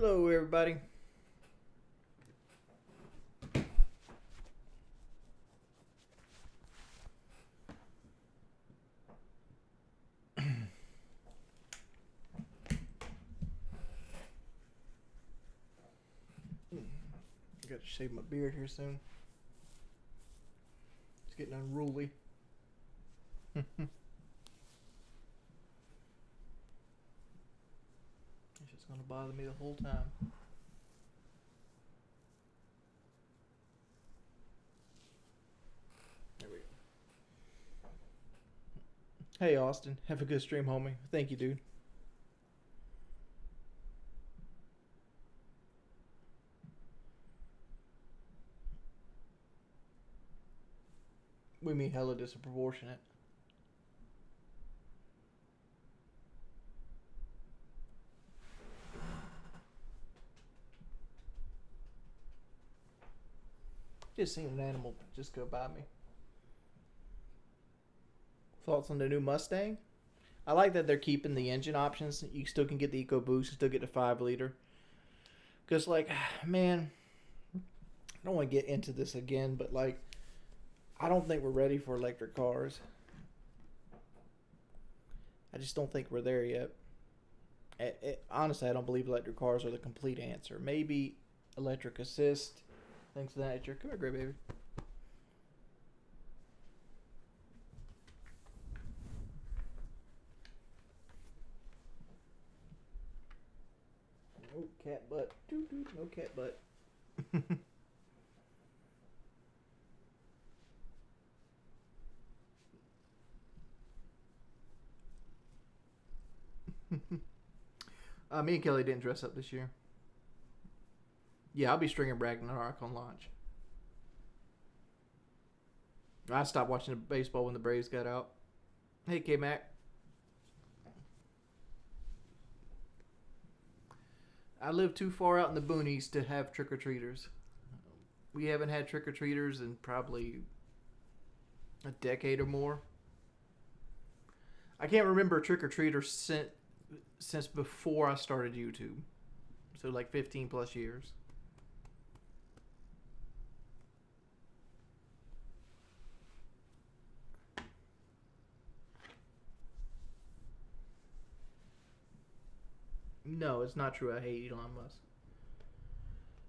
Hello, everybody. Got to shave my beard here soon. It's getting unruly. It's just gonna bother me the whole time. There we go. Hey, Austin. Have a good stream, homie. Thank you, dude. We mean hella disproportionate. Just seen an animal just go by me. Thoughts on the new Mustang? I like that they're keeping the engine options. You still can get the EcoBoost, you still get the 5 liter. Because, like, man, I don't want to get into this again, but, like, I don't think we're ready for electric cars. I just don't think we're there yet. Honestly, I don't believe electric cars are the complete answer. Maybe electric assist, things of that nature. Come here, great baby. No cat butt. No cat butt. Me and Kelly didn't dress up this year. Yeah, I'll be stringing Ragnarok on launch. I stopped watching the baseball when the Braves got out. Hey, K-Mac. I live too far out in the boonies to have trick-or-treaters. We haven't had trick-or-treaters in probably a decade or more. I can't remember a trick-or-treater since before I started YouTube. So like 15 plus years. No, it's not true. I hate Elon Musk.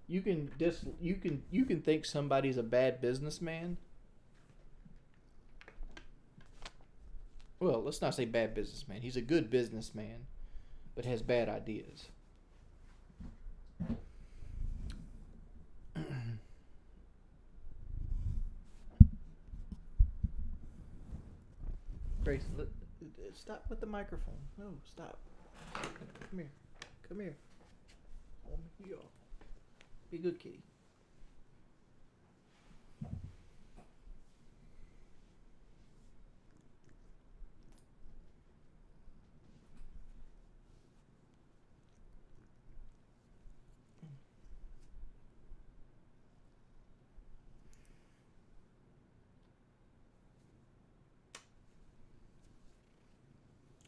You can think somebody's a bad businessman. Well, let's not say bad businessman. He's a good businessman, but has bad ideas. Grace, stop with the microphone. No, stop. Come here. Come here. Hold me here. Be a good kitty.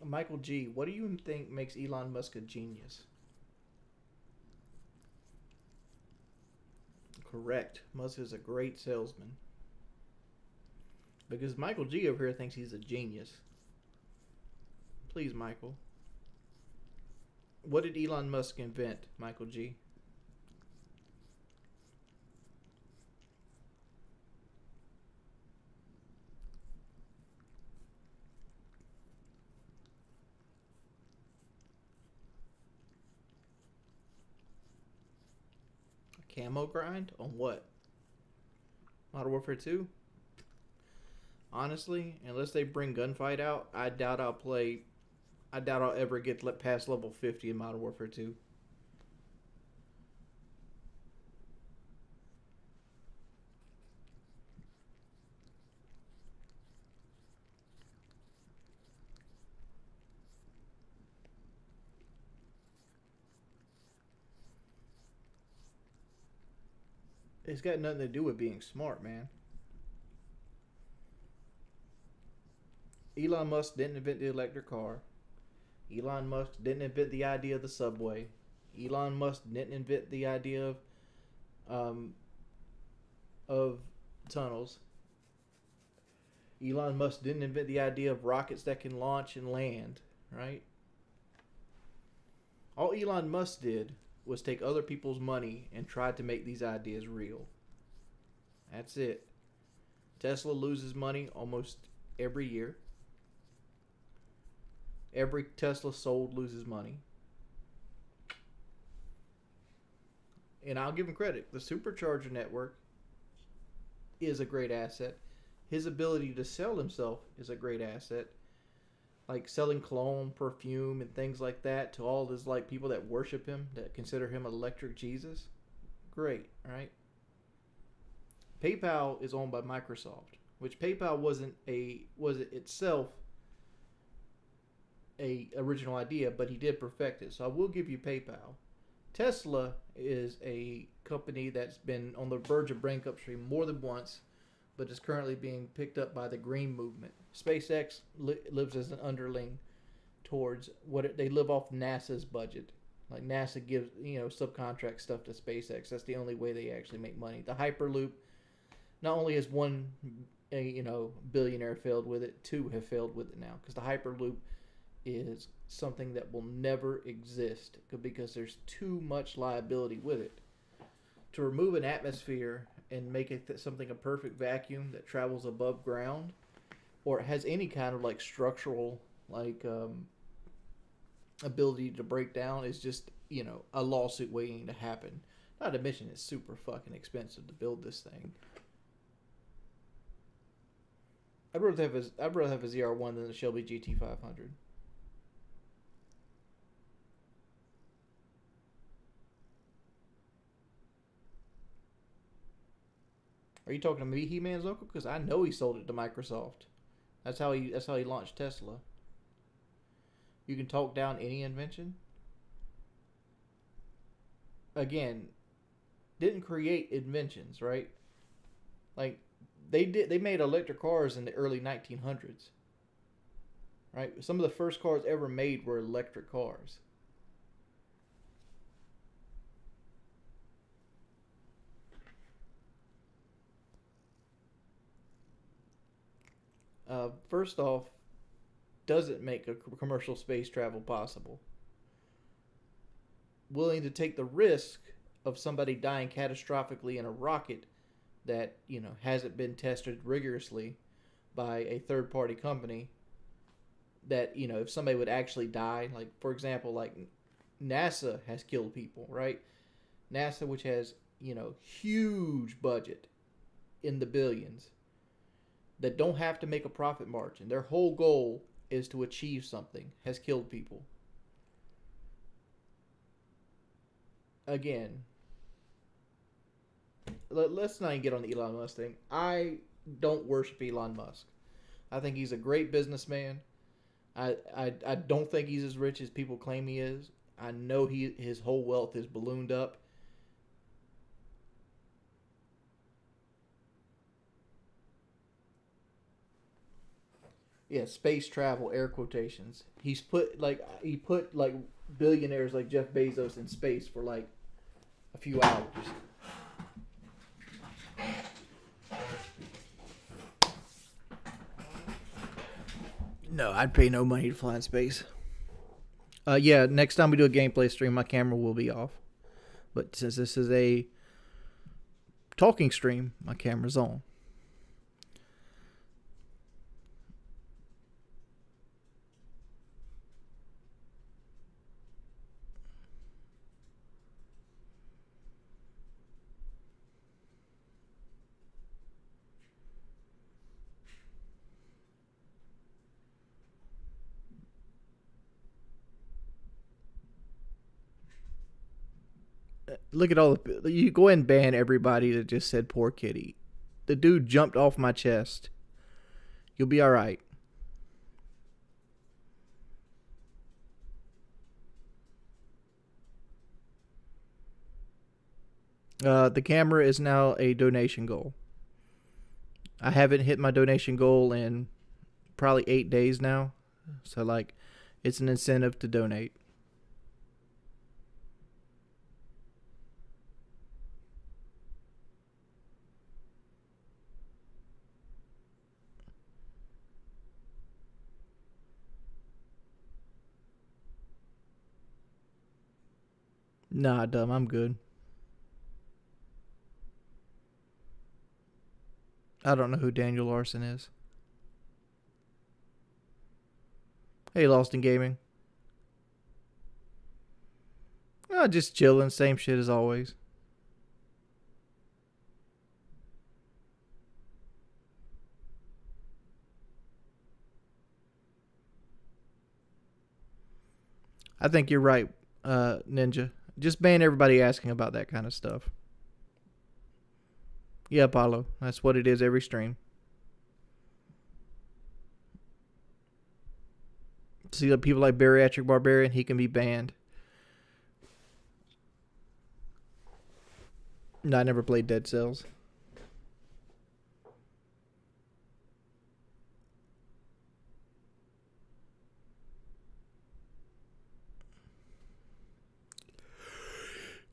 Michael G, what do you think makes Elon Musk a genius? Correct. Musk is a great salesman. Because Michael G over here thinks he's a genius. Please, Michael. What did Elon Musk invent, Michael G? Camo grind? On what? Modern Warfare 2? Honestly, unless they bring Gunfight out, I doubt I'll ever get past level 50 in Modern Warfare 2. It's got nothing to do with being smart, man. Elon Musk didn't invent the electric car. Elon Musk didn't invent the idea of the subway. Elon Musk didn't invent the idea um, of tunnels. Elon Musk didn't invent the idea of rockets that can launch and land, right? All Elon Musk did was take other people's money and tried to make these ideas real. That's it. Tesla loses money almost every year. Every Tesla sold loses money. And I'll give him credit. The supercharger network is a great asset. His ability to sell himself is a great asset. Like selling cologne, perfume, and things like that to all these like people that worship him, that consider him electric Jesus. Great, right? PayPal is owned by Microsoft, which PayPal was it itself a original idea, but he did perfect it. So I will give you PayPal. Tesla is a company that's been on the verge of bankruptcy more than once, but is currently being picked up by the green movement. SpaceX lives as an underling towards they live off NASA's budget. Like NASA gives, subcontract stuff to SpaceX. That's the only way they actually make money. The Hyperloop, not only has one, billionaire failed with it, two have failed with it now, because the Hyperloop is something that will never exist because there's too much liability with it. To remove an atmosphere and make it something a perfect vacuum that travels above ground, or has any kind of like structural ability to break down, is just a lawsuit waiting to happen. Not to mention it's super fucking expensive to build this thing. I'd rather have a ZR1 than a Shelby GT500. Are you talking to me, He-Man's uncle? Because I know he sold it to Microsoft. That's how he launched Tesla. You can talk down any invention. Again, didn't create inventions, right? Like they made electric cars in the early 1900s. Right? Some of the first cars ever made were electric cars. First off, doesn't make a commercial space travel possible. Willing to take the risk of somebody dying catastrophically in a rocket that hasn't been tested rigorously by a third party company, that if somebody would actually die, like for example, like NASA has killed people, right? NASA, which has huge budget in the billions, that don't have to make a profit margin. Their whole goal is to achieve something, has killed people. Again, let's not even get on the Elon Musk thing. I don't worship Elon Musk. I think he's a great businessman. I don't think he's as rich as people claim he is. I know his whole wealth is ballooned up. Yeah, space travel, air quotations. He put billionaires like Jeff Bezos in space for like a few hours. No, I'd pay no money to fly in space. Yeah, next time we do a gameplay stream, my camera will be off. But since this is a talking stream, my camera's on. Look at all the... You go ahead and ban everybody that just said poor kitty. The dude jumped off my chest. You'll be alright. The camera is now a donation goal. I haven't hit my donation goal in probably 8 days now. So, it's an incentive to donate. Nah, dumb. I'm good. I don't know who Daniel Larson is. Hey, Lost in Gaming. Just chilling. Same shit as always. I think you're right, Ninja. Just ban everybody asking about that kind of stuff. Yeah, Apollo. That's what it is every stream. See, the people like Bariatric Barbarian, he can be banned. No, I never played Dead Cells.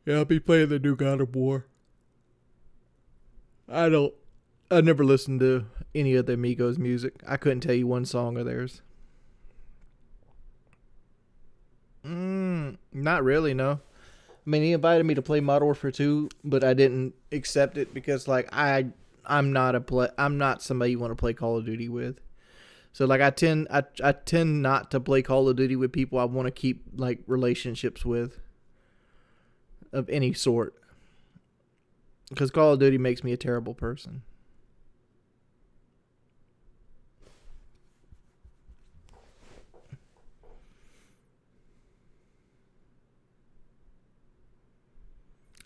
Yeah, I'll be playing the new God of War. I never listened to any of the Amigos music. I couldn't tell you one song of theirs. Not really, no. I mean, he invited me to play Modern Warfare 2, but I didn't accept it because like I'm not somebody you want to play Call of Duty with. So like I tend not to play Call of Duty with people I want to keep like relationships with of any sort. Because Call of Duty makes me a terrible person.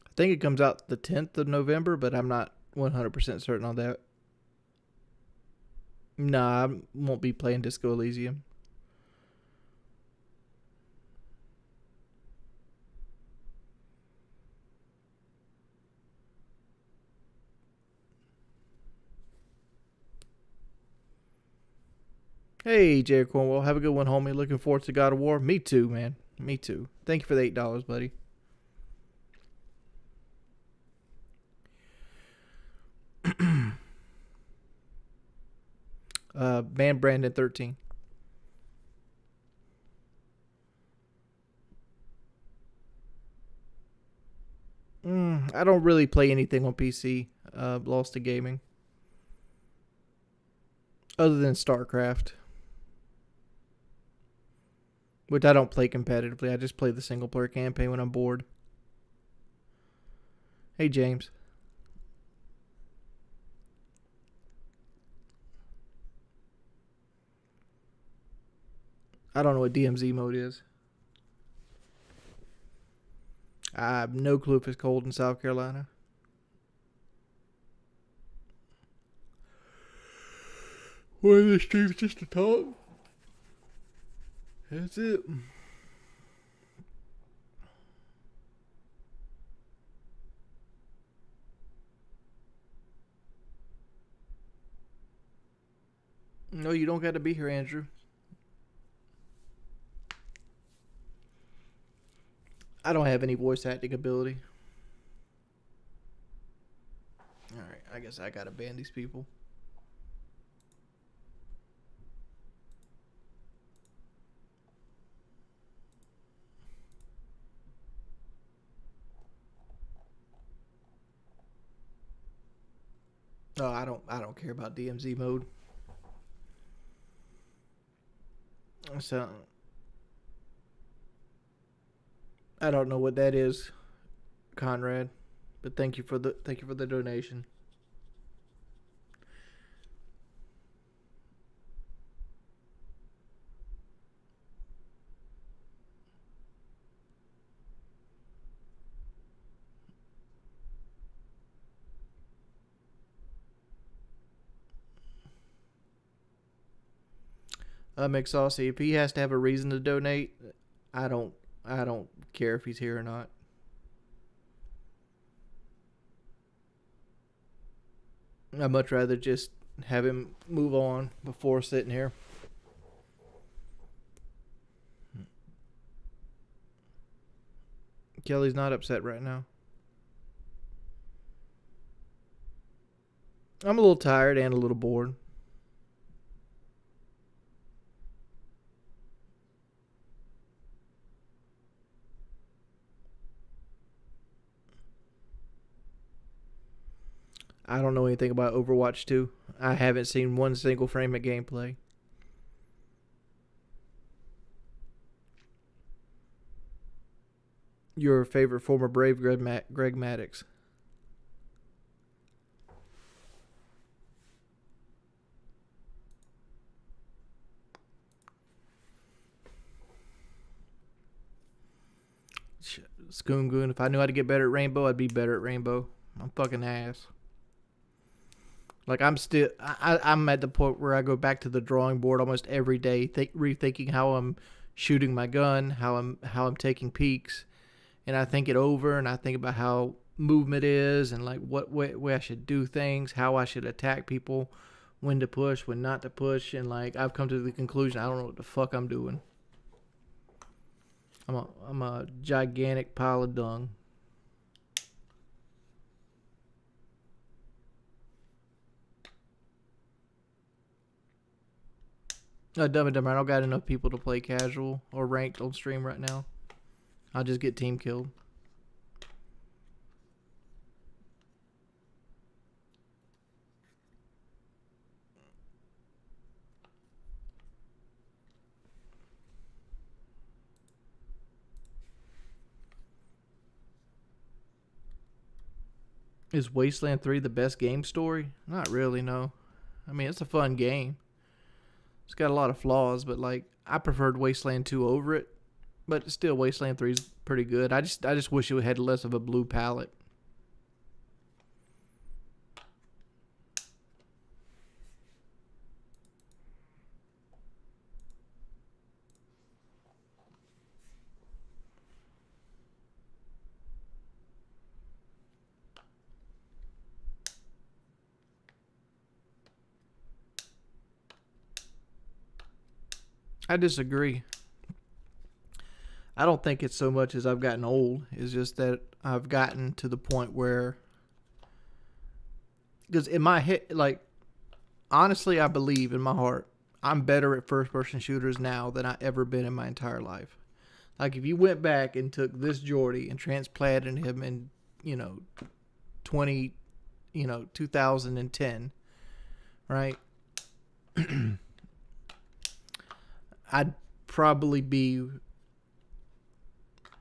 I think it comes out the 10th of November, but I'm not 100% certain on that. Nah, I won't be playing Disco Elysium. Hey, Jared Cornwell. Have a good one, homie. Looking forward to God of War. Me too, man. Me too. Thank you for the $8, buddy. Man Brandon 13. I don't really play anything on PC. Lost to gaming. Other than StarCraft. Which I don't play competitively. I just play the single player campaign when I'm bored. Hey, James. I don't know what DMZ mode is. I have no clue if it's cold in South Carolina. One of the streams just to talk. That's it. No, you don't got to be here, Andrew. I don't have any voice acting ability. Alright, I guess I gotta ban these people. No, I don't care about DMZ mode. So I don't know what that is, Conrad. But thank you for the donation. McSaucy, if he has to have a reason to donate, I don't care if he's here or not. I'd much rather just have him move on before sitting here. Kelly's not upset right now. I'm a little tired and a little bored. I don't know anything about Overwatch 2. I haven't seen one single frame of gameplay. Your favorite former Brave, Greg Maddux. Scoon Goon. If I knew how to get better at Rainbow, I'd be better at Rainbow. I'm fucking ass. Like I'm at the point where I go back to the drawing board almost every day, rethinking how I'm shooting my gun, how I'm taking peeks, and I think it over, and I think about how movement is, and like what way I should do things, how I should attack people, when to push, when not to push, and like I've come to the conclusion I don't know what the fuck I'm doing. I'm a gigantic pile of dung. Dumb and Dumber. I don't got enough people to play casual or ranked on stream right now. I'll just get team killed. Is Wasteland 3 the best game story? Not really, no. I mean, it's a fun game. It's got a lot of flaws, but like I preferred Wasteland 2 over it. But still, Wasteland 3 is pretty good. I just wish it had less of a blue palette. I disagree. I don't think it's so much as I've gotten old. It's just that I've gotten to the point where, because in my head, like, honestly, I believe in my heart, I'm better at first-person shooters now than I ever been in my entire life. Like, if you went back and took this Jordy and transplanted him in, 2010, right? I'd probably be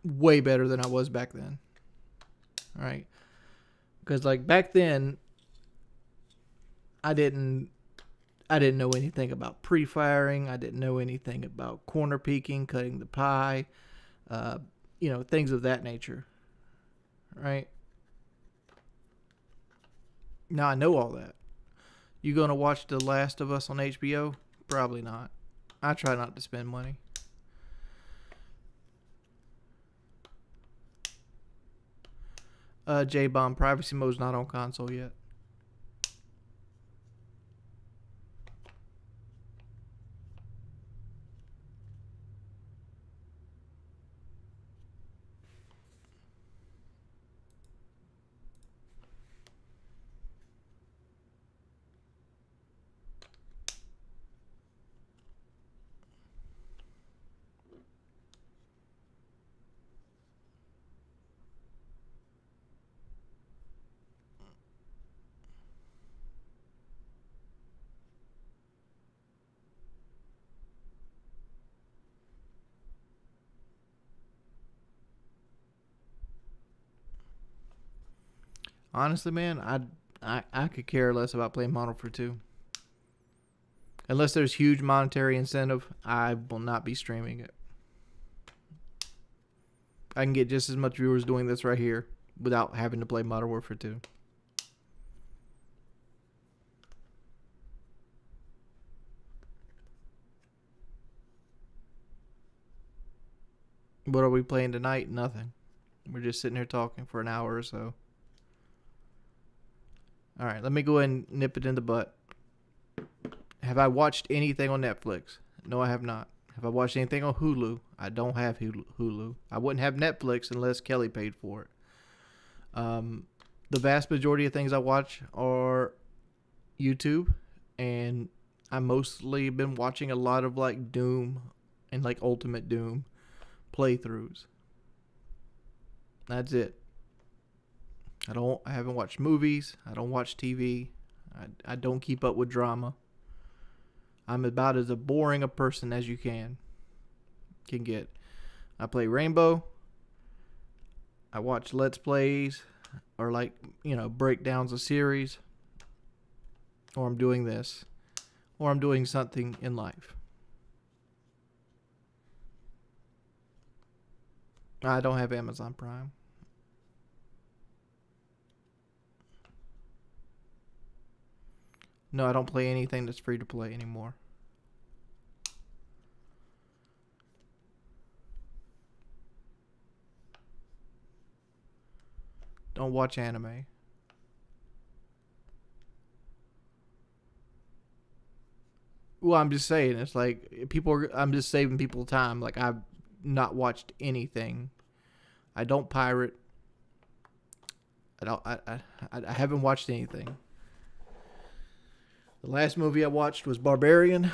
way better than I was back then. Right? Because like back then I didn't know anything about pre-firing. I didn't know anything about corner peeking, cutting the pie, things of that nature. Right? Now I know all that. You gonna watch The Last of Us on HBO? Probably not. I try not to spend money. J-Bomb, privacy mode's not on console yet. Honestly, man, I could care less about playing Modern Warfare 2. Unless there's huge monetary incentive, I will not be streaming it. I can get just as much viewers doing this right here without having to play Modern Warfare 2. What are we playing tonight? Nothing. We're just sitting here talking for an hour or so. All right, let me go ahead and nip it in the butt. Have I watched anything on Netflix? No, I have not. Have I watched anything on Hulu? I don't have Hulu. I wouldn't have Netflix unless Kelly paid for it. The vast majority of things I watch are YouTube, and I mostly been watching a lot of like Doom and like Ultimate Doom playthroughs. That's it. I haven't watched movies. I don't watch TV. I don't keep up with drama. I'm about as a boring a person as you can get. I play Rainbow. I watch Let's Plays or like, breakdowns of series. Or I'm doing this. Or I'm doing something in life. I don't have Amazon Prime. No, I don't play anything that's free to play anymore. Don't watch anime. Well, I'm just saying, it's like I'm just saving people time. Like, I've not watched anything. I don't pirate. I haven't watched anything. The last movie I watched was Barbarian.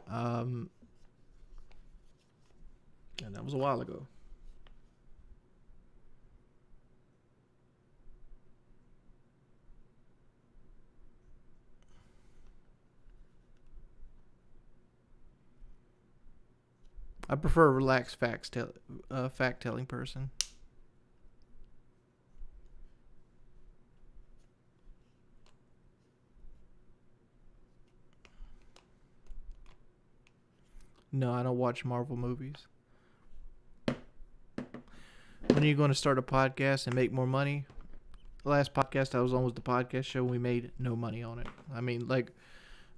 And that was a while ago. I prefer a relaxed fact telling person. No, I don't watch Marvel movies. When are you going to start a podcast and make more money? The last podcast I was on was the podcast show. We made no money on it. I mean, like,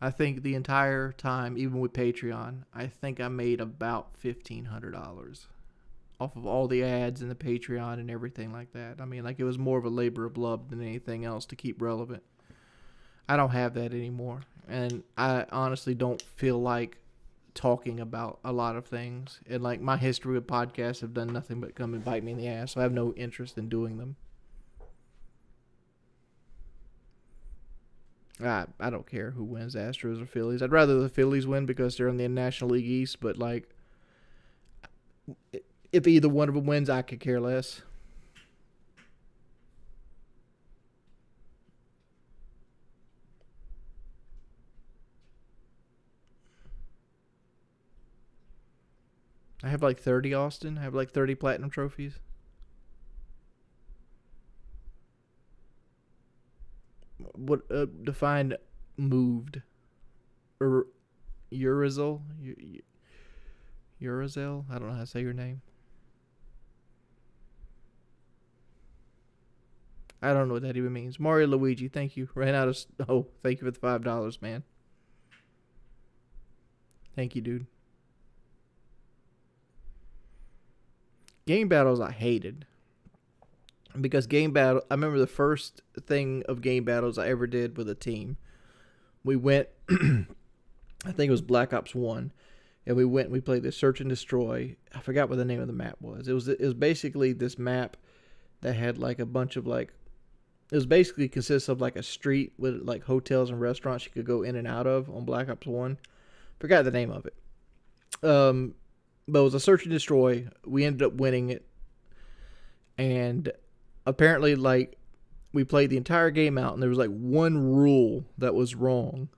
I think the entire time, even with Patreon, I think I made about $1,500 off of all the ads and the Patreon and everything like that. I mean, like, it was more of a labor of love than anything else to keep relevant. I don't have that anymore. And I honestly don't feel like talking about a lot of things. And, like, my history with podcasts have done nothing but come and bite me in the ass. So I have no interest in doing them. I don't care who wins, Astros or Phillies. I'd rather the Phillies win because they're in the National League East. But, like, if either one of them wins, I could care less. I have like 30, Austin. I have like 30 platinum trophies. What define moved? Or Urizel? Urizel? I don't know how to say your name. I don't know what that even means. Mario Luigi, thank you. Ran out of... Oh, thank you for the $5, man. Thank you, dude. Game battles I hated. Because game battle... I remember the first thing of game battles I ever did with a team. We went... I think it was Black Ops 1. And we played the Search and Destroy. I forgot what the name of the map was. It was basically this map that had like a bunch of like... It was basically consists of like a street with like hotels and restaurants you could go in and out of on Black Ops 1. Forgot the name of it. But it was a Search and Destroy. We ended up winning it. And apparently, like, we played the entire game out, and there was like one rule that was wrong.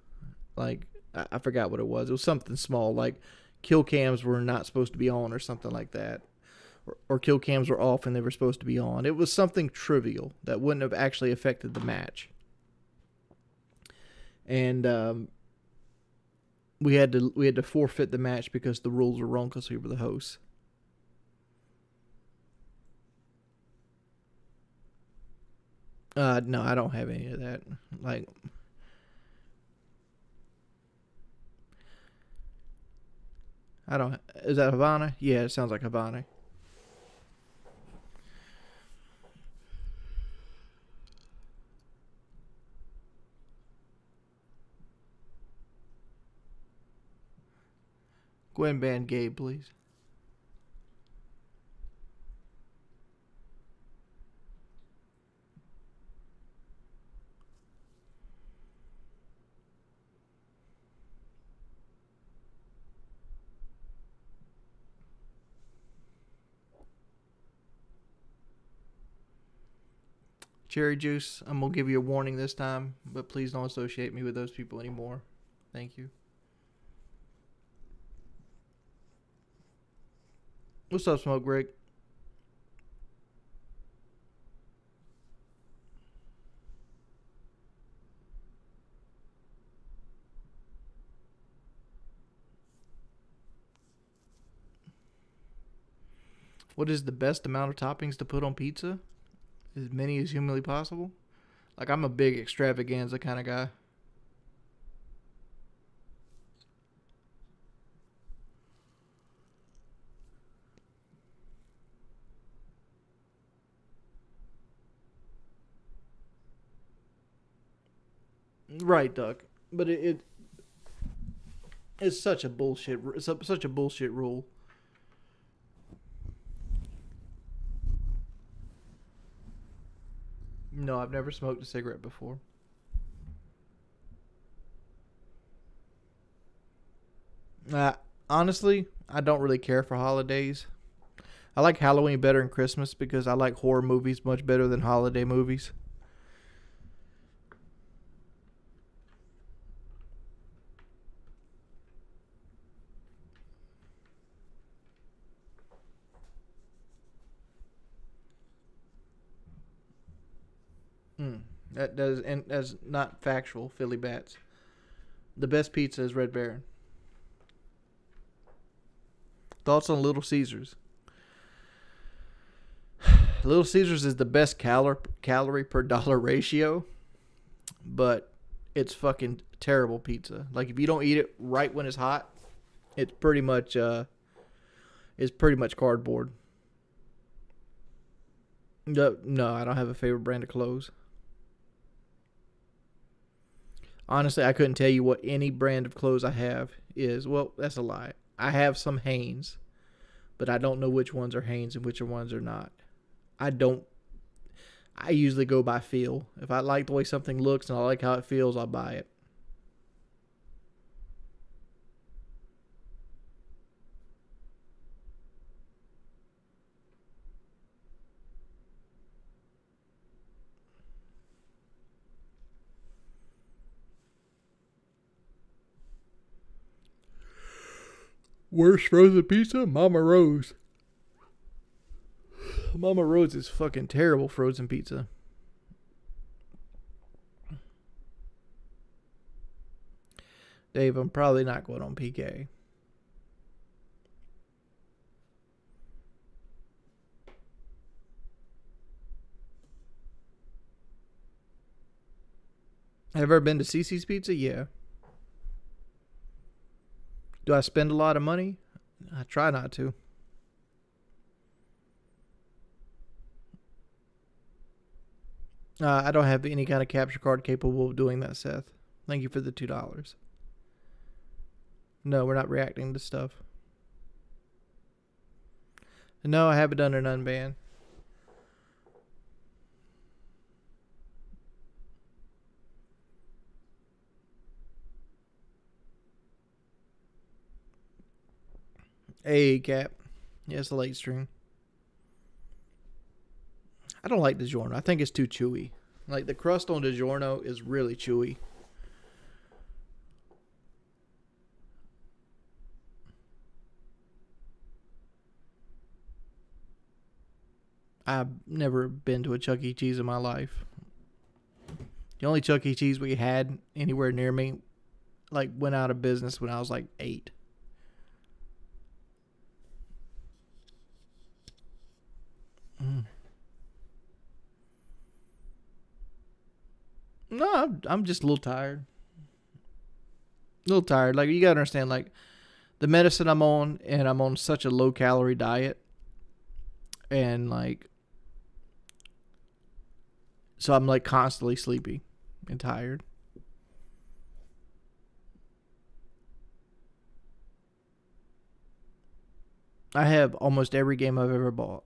Like, I forgot what it was. It was something small, like kill cams were not supposed to be on or something like that. Or kill cams were off and they were supposed to be on. It was something trivial that wouldn't have actually affected the match. And we had to forfeit the match because the rules were wrong because we were the hosts. No, I don't have any of that. Like, I don't. Is that Havana? Yeah, it sounds like Havana. Go ahead and ban Gabe, please. Cherry juice, I'm going to give you a warning this time, but please don't associate me with those people anymore. Thank you. What's up, Smoke Break? What is the best amount of toppings to put on pizza? As many as humanly possible? Like, I'm a big extravaganza kind of guy. Right, Duck. But it's such a bullshit. It's such a bullshit rule. No, I've never smoked a cigarette before. Uh, Honestly, I don't really care for holidays. I like Halloween better than Christmas because I like horror movies much better than holiday movies. Mm, that does, and that's not factual. Philly Bats. The best pizza is Red Baron. Thoughts on Little Caesars? Little Caesars is the best calorie per dollar ratio, but it's fucking terrible pizza. Like if you don't eat it right when it's hot, it's pretty much cardboard. No, no, I don't have a favorite brand of clothes. Honestly, I couldn't tell you what any brand of clothes I have is. Well, that's a lie. I have some Hanes, but I don't know which ones are Hanes and which ones are not. I don't. I usually go by feel. If I like the way something looks and I like how it feels, I'll buy it. Worst frozen pizza? Mama Rose. Mama Rose is fucking terrible frozen pizza. Dave, I'm probably not going on PK. Have you ever been to CC's Pizza? Yeah. Do I spend a lot of money? I try not to. I don't have any kind of capture card capable of doing that, Seth. Thank you for the $2. No, we're not reacting to stuff. No, I haven't done an unban. Hey, Cap. Yeah, it's a late stream. I don't like DiGiorno. I think it's too chewy. Like, the crust on DiGiorno is really chewy. I've never been to a Chuck E. Cheese in my life. The only Chuck E. Cheese we had anywhere near me, like, went out of business when I was like 8. Mm. No, I'm just a little tired. A little tired. Like, you gotta understand, like, the medicine I'm on, and I'm on such a low calorie diet, and like, so I'm like constantly sleepy and tired. I have almost every game I've ever bought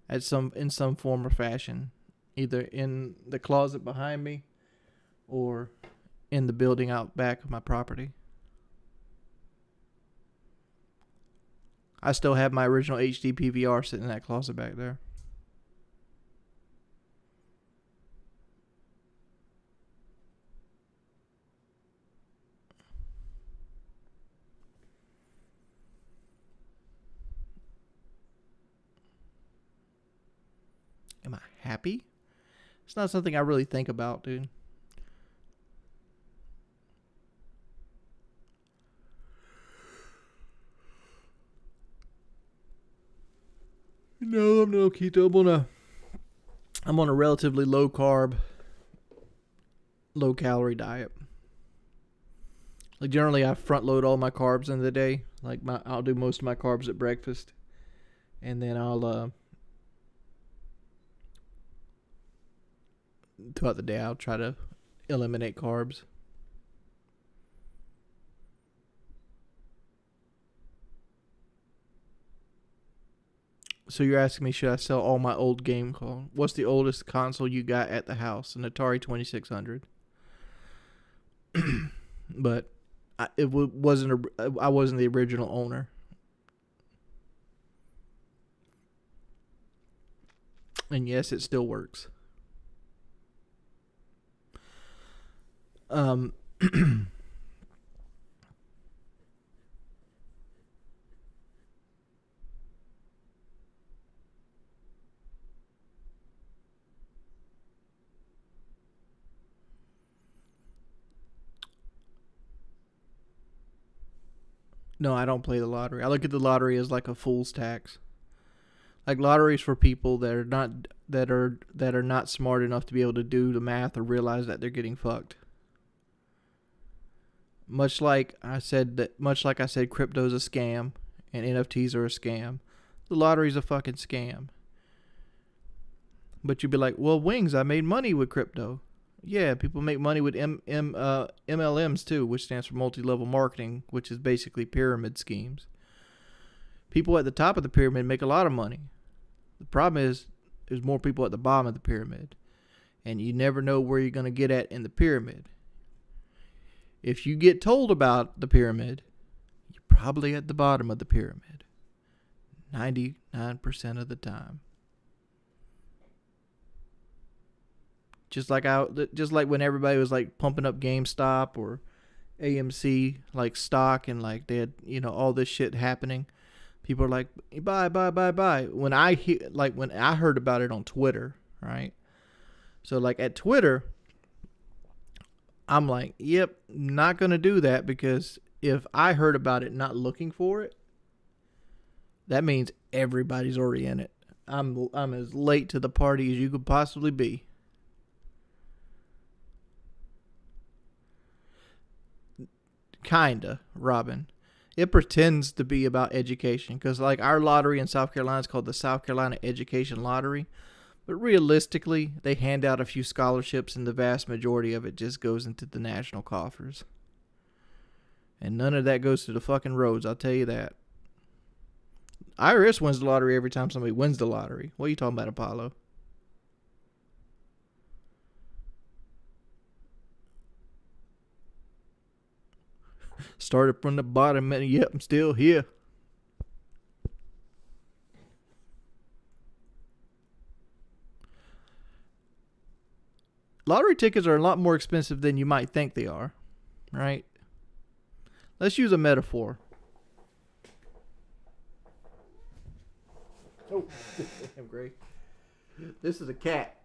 in some form or fashion, either in the closet behind me or in the building out back of my property. I still have my original HD PVR sitting in that closet back there. Am I happy? It's not something I really think about, dude. No, I'm no keto. I'm on a relatively low carb, low calorie diet. Like generally, I front load all my carbs in the day. Like I'll do most of my carbs at breakfast, and then I'll throughout the day I'll try to eliminate carbs. So you're asking me, should I sell all my old game console? What's the oldest console you got at the house? An Atari 2600. But I wasn't the original owner. And yes, it still works. No, I don't play the lottery. I look at the lottery as like a fool's tax. Like lotteries for people that are not smart enough to be able to do the math or realize that they're getting fucked. Much like I said, crypto's a scam and NFTs are a scam. The lottery's a fucking scam. But you'd be like, well, Wings, I made money with crypto. Yeah, people make money with MLMs too, which stands for multi-level marketing, which is basically pyramid schemes. People at the top of the pyramid make a lot of money. The problem is there's more people at the bottom of the pyramid, and you never know where you're going to get at in the pyramid. If you get told about the pyramid, you're probably at the bottom of the pyramid 99% of the time. Just like when everybody was like pumping up GameStop or AMC like stock and like they had, all this shit happening. People are like, buy. When I heard about it on Twitter, right? So like at Twitter, I'm like, yep, not gonna do that, because if I heard about it not looking for it, that means everybody's already in it. I'm as late to the party as you could possibly be. Kinda, Robin. It pretends to be about education, because like our lottery in South Carolina is called the South Carolina Education Lottery, but realistically they hand out a few scholarships and the vast majority of it just goes into the national coffers, and none of that goes to the fucking roads, I'll tell you that. IRS wins the lottery every time somebody wins the lottery. What are you talking about, Apollo? Started from the bottom and yep, I'm still here. Lottery tickets are a lot more expensive than you might think they are, right? Let's use a metaphor. Oh, damn, Gray. This is a cat.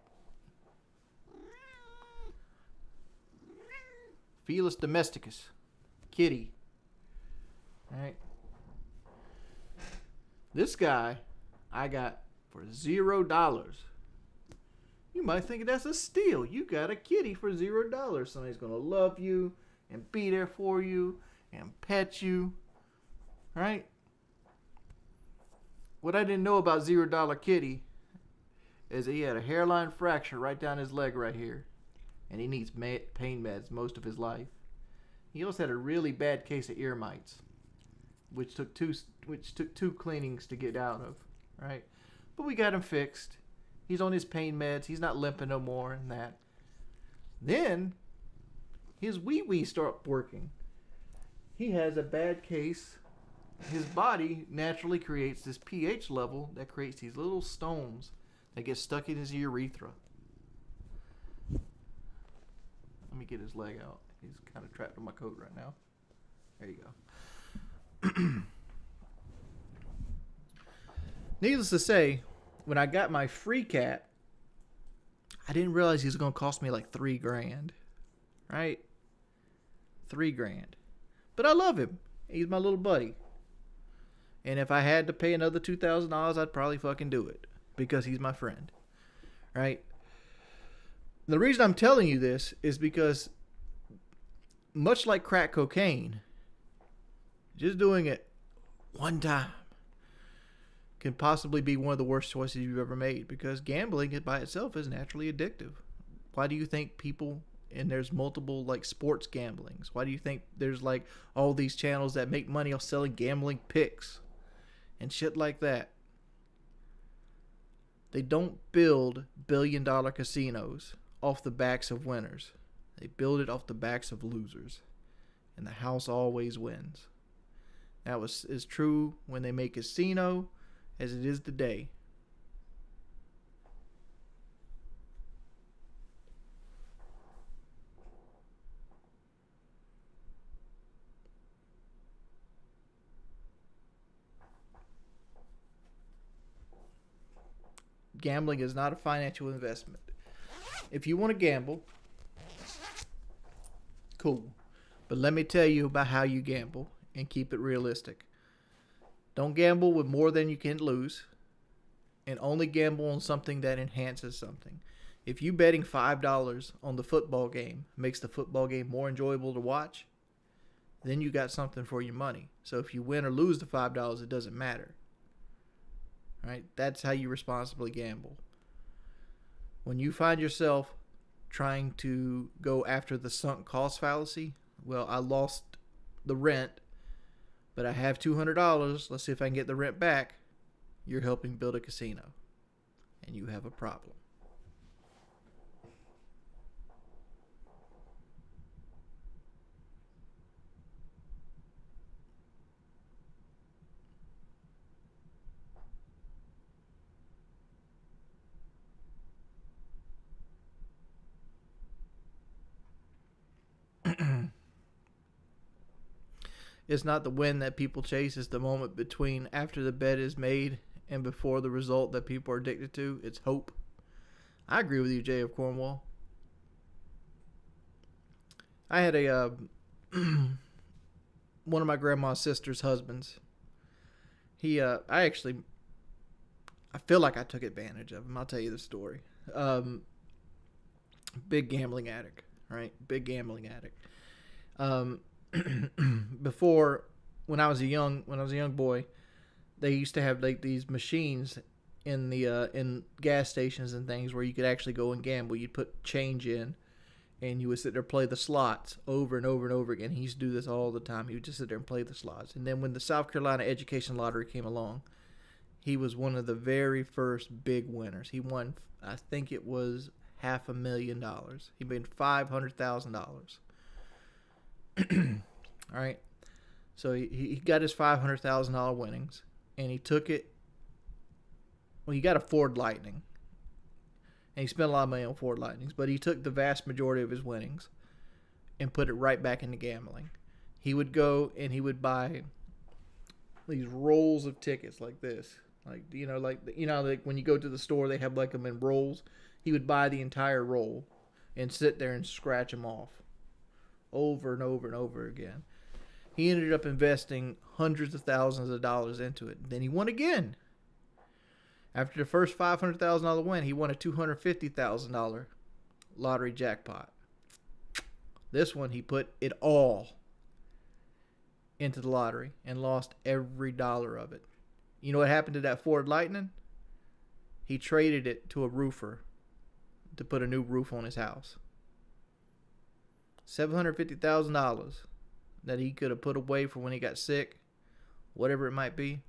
Felis domesticus. Kitty. Alright. This guy I got for $0. You might think that's a steal. You got a kitty for $0. Somebody's gonna love you and be there for you and pet you. Right? What I didn't know about $0 kitty is that he had a hairline fracture right down his leg right here. And he needs pain meds most of his life. He also had a really bad case of ear mites, which took two cleanings to get out of, right? But we got him fixed. He's on his pain meds. He's not limping no more and that. Then his wee start working. He has a bad case. His body naturally creates this pH level that creates these little stones that get stuck in his urethra. Let me get his leg out. He's kind of trapped in my coat right now. There you go. Needless to say, when I got my free cat, I didn't realize he was going to cost me like $3,000, right? $3,000. But I love him. He's my little buddy. And if I had to pay another $2,000, I'd probably fucking do it because he's my friend, right? The reason I'm telling you this is because, much like crack cocaine, just doing it one time can possibly be one of the worst choices you've ever made, because gambling by itself is naturally addictive. Why do you think people, and there's multiple like sports gamblings, why do you think there's like all these channels that make money off selling gambling picks and shit like that? They don't build billion-dollar casinos off the backs of winners. They build it off the backs of losers. And the house always wins. That is true when they make casino as it is today. Gambling is not a financial investment. If you want to gamble, cool. But let me tell you about how you gamble and keep it realistic. Don't gamble with more than you can lose, and only gamble on something that enhances something. If you betting $5 on the football game makes the football game more enjoyable to watch, then you got something for your money. So if you win or lose the $5, it doesn't matter. Right? That's how you responsibly gamble. When you find yourself trying to go after the sunk cost fallacy, well, I lost the rent, but I have $200. Let's see if I can get the rent back. You're helping build a casino, and you have a problem. It's not the win that people chase. It's the moment between after the bet is made and before the result that people are addicted to. It's hope. I agree with you, Jay of Cornwall. I had a one of my grandma's sister's husbands. I feel like I took advantage of him. I'll tell you the story. Big gambling addict, right? Big gambling addict. Before, when I was a young boy, they used to have like these machines in the in gas stations and things where you could actually go and gamble. You'd put change in, and you would sit there and play the slots over and over and over again. He used to do this all the time. He would just sit there and play the slots. And then when the South Carolina Education Lottery came along, he was one of the very first big winners. He won, I think it was $500,000. He made $500,000. All right. So he got his $500,000 winnings, and he took it. Well, he got a Ford Lightning, and he spent a lot of money on Ford Lightnings, but he took the vast majority of his winnings and put it right back into gambling. He would go and he would buy these rolls of tickets like this. Like when you go to the store, they have like them in rolls. He would buy the entire roll and sit there and scratch them off over and over and over again. He ended up investing hundreds of thousands of dollars into it. Then he won again. After the first $500,000 win, he won a $250,000 lottery jackpot. This one, he put it all into the lottery and lost every dollar of it. You know what happened to that Ford Lightning? He traded it to a roofer to put a new roof on his house. $750,000 that he could have put away for when he got sick, whatever it might be.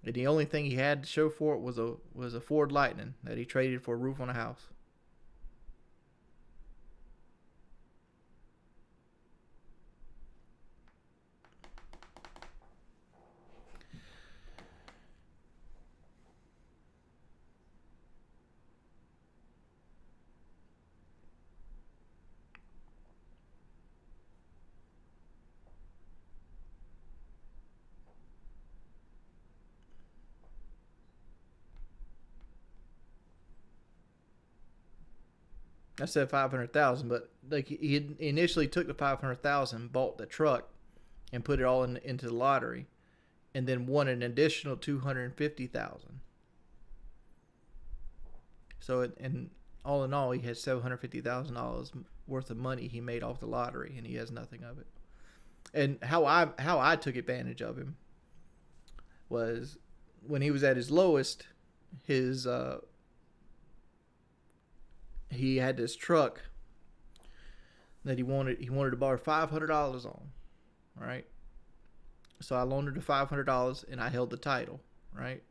And the only thing he had to show for it was a Ford Lightning that he traded for a roof on a house. I said 500,000, but like he initially took the 500,000, bought the truck, and put it all into the lottery, and then won an additional 250,000. So and all in all, he had $750,000 worth of money he made off the lottery, and he has nothing of it. And how I took advantage of him was when he was at his lowest. He had this truck that he wanted to borrow $500 on, right? So I loaned him the $500 and I held the title, right?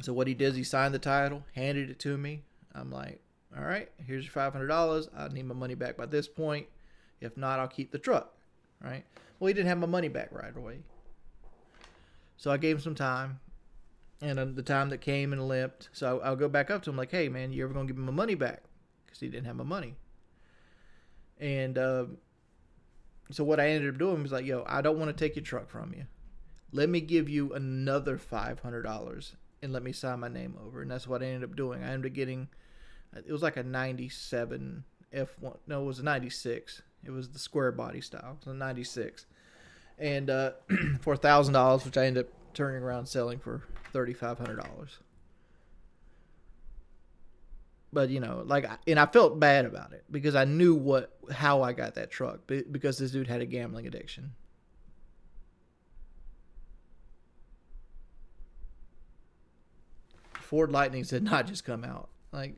So what he did is he signed the title, handed it to me. I'm like, all right, here's your $500. I need my money back by this point. If not, I'll keep the truck, right? Well, he didn't have my money back right away. So I gave him some time. And the time that came and limped. So I'll go back up to him like, hey, man, you ever going to give me my money back? Because he didn't have my money. And so what I ended up doing was like, yo, I don't want to take your truck from you. Let me give you another $500 and let me sign my name over. And that's what I ended up doing. I ended up getting, it was like a 97 F1. No, it was a 96. It was the square body style. It was a 96. And for $1,000, which I ended up turning around selling for $3,500. But and I felt bad about it because I knew how I got that truck, because this dude had a gambling addiction. Ford Lightnings had not just come out. Like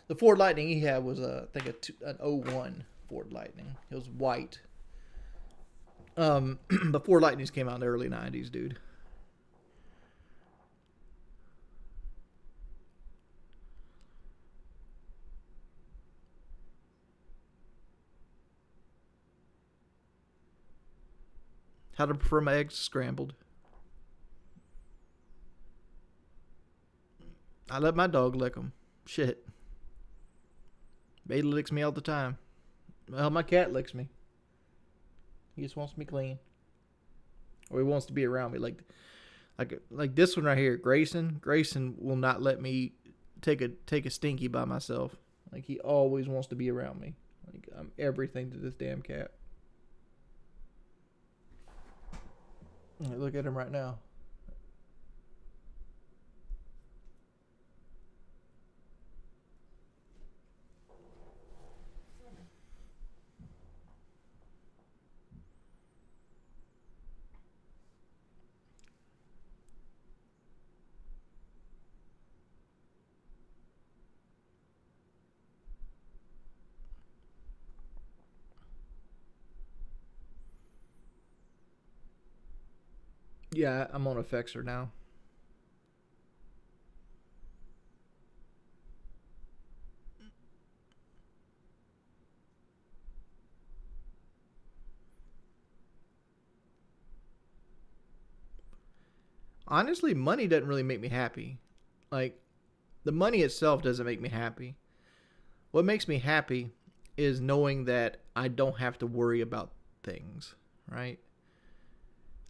the Ford Lightning he had was I think an 01 Ford Lightning. It was white. But Ford Lightnings came out in the early 90s, dude. How to prefer my eggs scrambled. I let my dog lick them. Shit. Beta licks me all the time. Well, my cat licks me. He just wants me clean. Or he wants to be around me. Like this one right here, Grayson. Grayson will not let me take a stinky by myself. Like he always wants to be around me. Like I'm everything to this damn cat. Look at him right now. Yeah, I'm on a Fexer now. Honestly, money doesn't really make me happy. Like, the money itself doesn't make me happy. What makes me happy is knowing that I don't have to worry about things, right?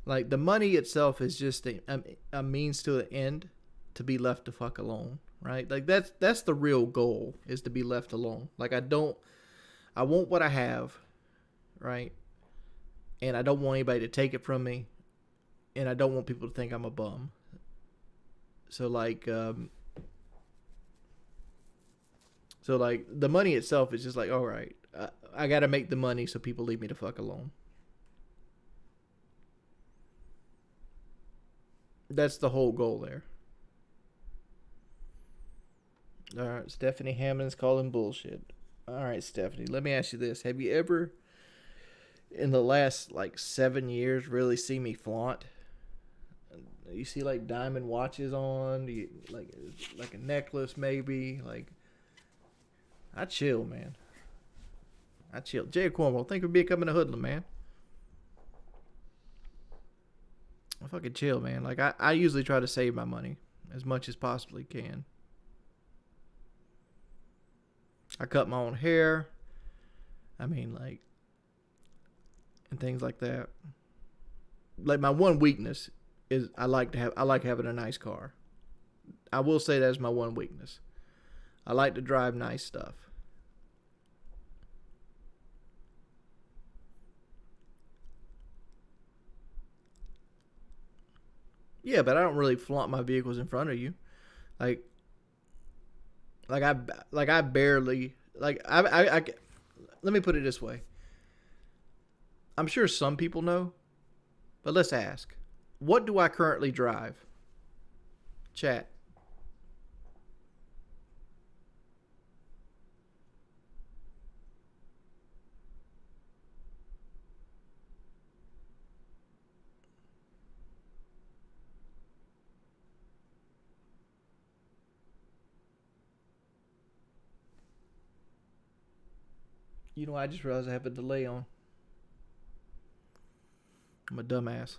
Like, the money itself is just a means to an end to be left the fuck alone, right? Like, that's the real goal, is to be left alone. Like, I want what I have, right? And I don't want anybody to take it from me. And I don't want people to think I'm a bum. So like the money itself is just like, all right, I got to make the money so people leave me the fuck alone. That's the whole goal there. All right, Stephanie Hammond's calling bullshit. All right, Stephanie, let me ask you this. Have you ever, in the last 7 years, really seen me flaunt? You see diamond watches on, like a necklace maybe. Like, I chill, man. I chill. Jay Cornwall, thank you for becoming a hoodlum, man. I fucking chill, man. Like, I usually try to save my money as much as possibly can. I cut my own hair. I mean, and things like that. Like, my one weakness is I like having a nice car. I will say that's my one weakness. I like to drive nice stuff. Yeah, but I don't really flaunt my vehicles in front of you. Like, like I, like I barely, like I let me put it this way. I'm sure some people know, but let's ask. What do I currently drive? Chat. You know, I just realized I have a delay on. I'm a dumbass.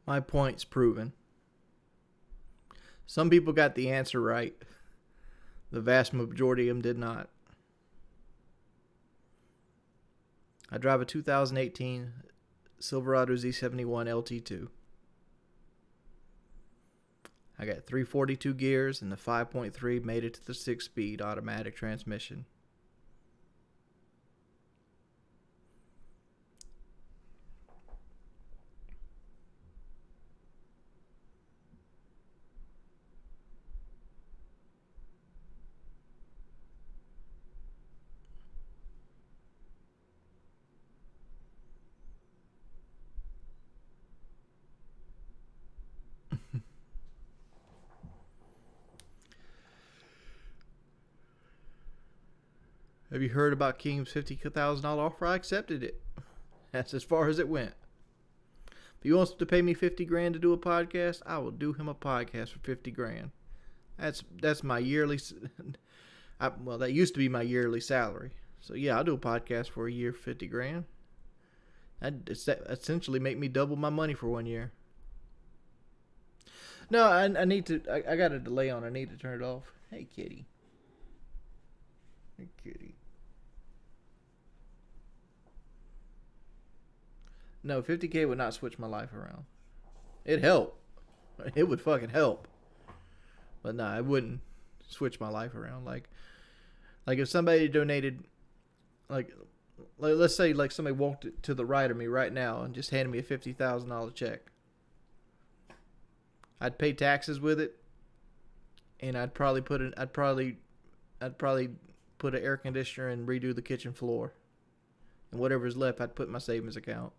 My point's proven. Some people got the answer right. The vast majority of them did not. I drive a 2018 Silverado Z71 LT2. I got 342 gears and the 5.3 made it to the 6-speed automatic transmission. Have you heard about King's $50,000 offer? I accepted it. That's as far as it went. If he wants to pay me $50,000 to do a podcast, I will do him a podcast for $50,000. That's my yearly. Well, that used to be my yearly salary. So yeah, I'll do a podcast for a year for $50,000. That essentially make me double my money for 1 year. No, I need to. I got a delay on. I need to turn it off. Hey, kitty. Hey, kitty. No, $50,000 would not switch my life around. It'd help. It would fucking help. But nah, it wouldn't switch my life around. Like if somebody donated, like let's say like somebody walked to the right of me right now and just handed me a $50,000 check. I'd pay taxes with it, and I'd probably put an air conditioner and redo the kitchen floor, and whatever's left I'd put in my savings account.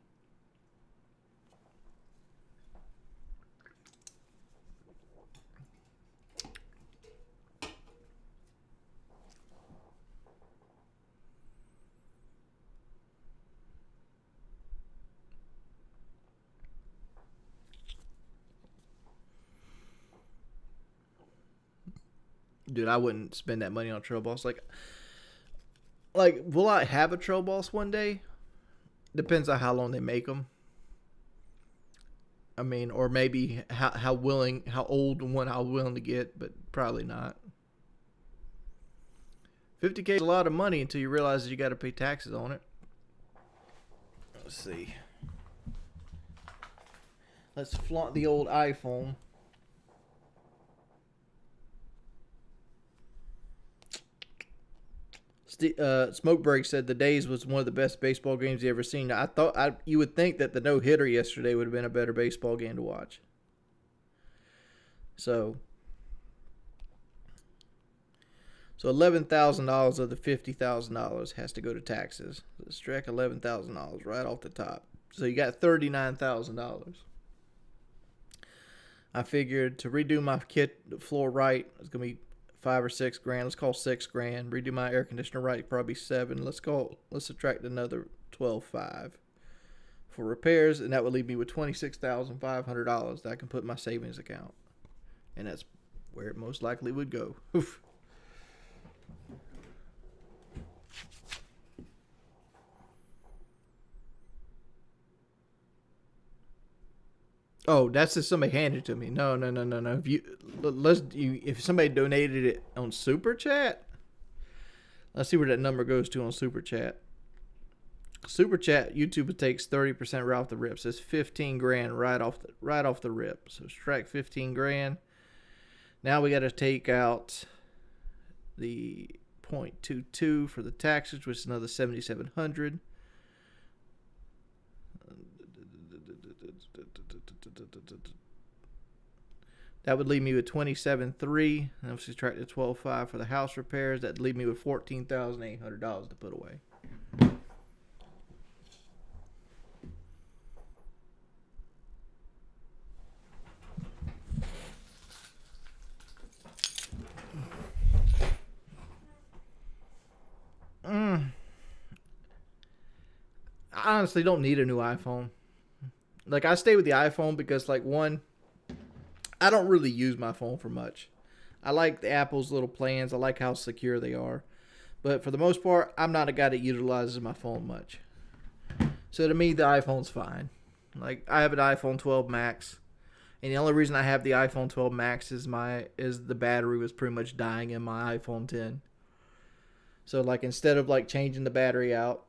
Dude, I wouldn't spend that money on a trail boss. Like, will I have a trail boss one day? Depends on how long they make them. I mean, or maybe how old one I'm willing to get, but probably not. $50,000 is a lot of money until you realize that you got to pay taxes on it. Let's see. Let's flaunt the old iPhone. Smoke Break said the Days was one of the best baseball games he ever seen. I thought you would think that the no hitter yesterday would have been a better baseball game to watch. So $11,000 of the $50,000 has to go to taxes. Let's track $11,000 right off the top. So you got $39,000. I figured to redo my floor right, it's gonna be $5 or $6,000. Let's call $6,000. Redo my air conditioner right, probably $7,000. Let's subtract another $12,500. for repairs, and that would leave me with $26,500 that I can put in my savings account, and that's where it most likely would go. Oof. Oh, that's if somebody handed it to me. No. If somebody donated it on Super Chat, let's see where that number goes to on Super Chat. Super Chat, YouTube takes 30% right off the rip. So it's 15 grand right off the rip. So strike 15 grand. Now we got to take out the 0.22 for the taxes, which is another 7,700. That would leave me with 27.3. And if we subtract the 12.5 for the house repairs, that'd leave me with $14,800 to put away. I honestly don't need a new iPhone. Like, I stay with the iPhone because, like, one, I don't really use my phone for much. I like the Apple's little plans. I like how secure they are. But for the most part, I'm not a guy that utilizes my phone much. So to me, the iPhone's fine. Like, I have an iPhone 12 Max. And the only reason I have the iPhone 12 Max is the battery was pretty much dying in my iPhone 10. So, like, instead of, like, changing the battery out,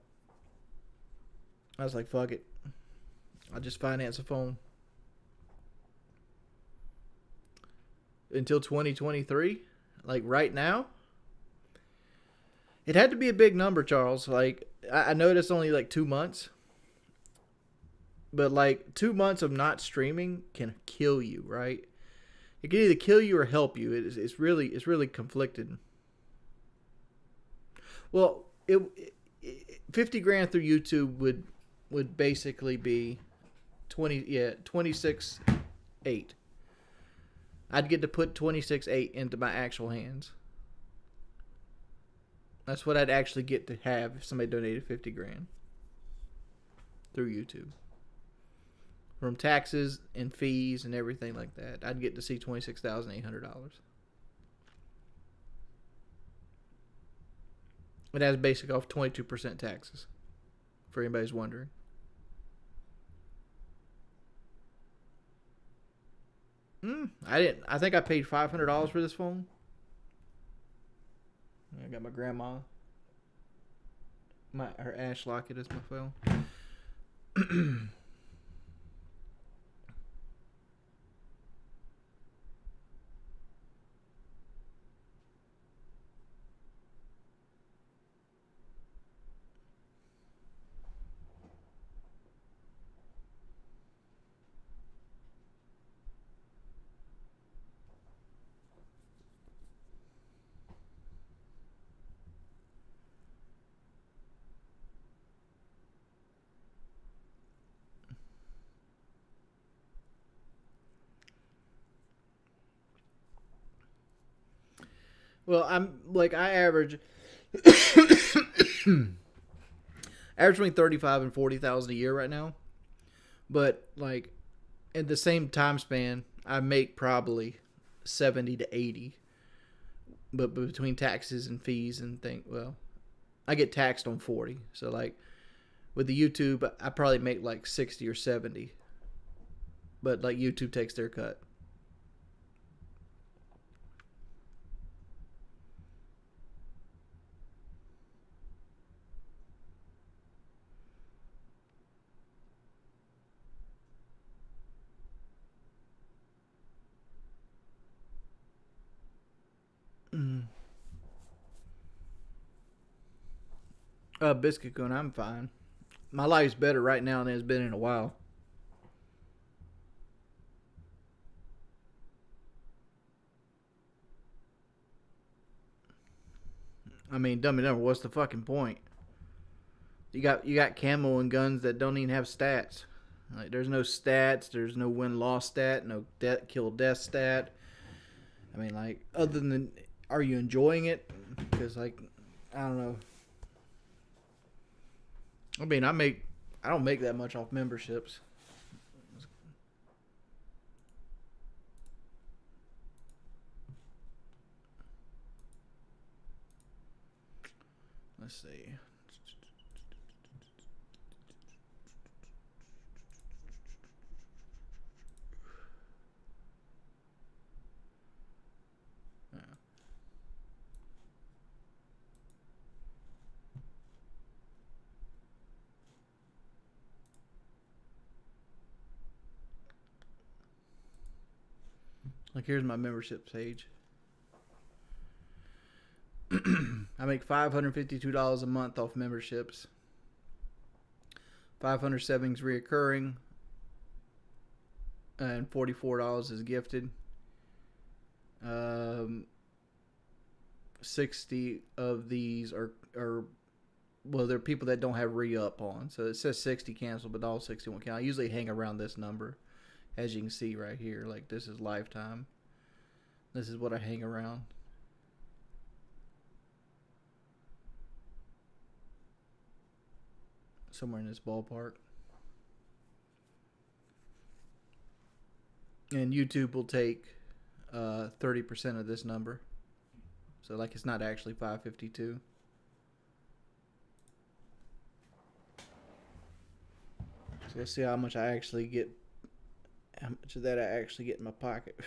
I was like, fuck it. I'll just finance a phone. Until 2023? Like, right now? It had to be a big number, Charles. Like, I know it's only, like, 2 months. But, like, 2 months of not streaming can kill you, right? It can either kill you or help you. It's really conflicted. Well, 50 grand through YouTube would basically be 26.8. I'd get to put 26.8 into my actual hands. That's what I'd actually get to have if somebody donated 50 grand through YouTube. From taxes and fees and everything like that, I'd get to see $26,800. It has basic off 22% taxes, for anybody's wondering. I think I paid $500 for this phone. I got my grandma. Her Ash Locket is my phone. Well, I average between 35 and 40,000 a year right now. But like in the same time span, I make probably 70 to 80. But between taxes and fees and I get taxed on 40. So like with the YouTube, I probably make like 60 or 70. But like YouTube takes their cut. Biscuit Coon, I'm fine. My life's better right now than it's been in a while. I mean, dummy number, what's the fucking point? You got camo and guns that don't even have stats. Like, there's no stats, there's no win-loss stat, no kill-death stat. I mean, like, other than, are you enjoying it? Because, like, I don't know. I mean, I make I don't make that much off memberships. Let's see. Like, here's my membership page. I make $552 a month off memberships. 500 savings reoccurring, and $44 is gifted. 60 of these are well, they're people that don't have re-up on. So it says 60 cancel, but all 60 won't count. I usually hang around this number, as you can see right here. Like, this is lifetime. This is what I hang around. Somewhere in this ballpark. And YouTube will take 30% of this number. So, like, it's not actually 552. So let's see how much I actually get. How much of that I actually get in my pocket.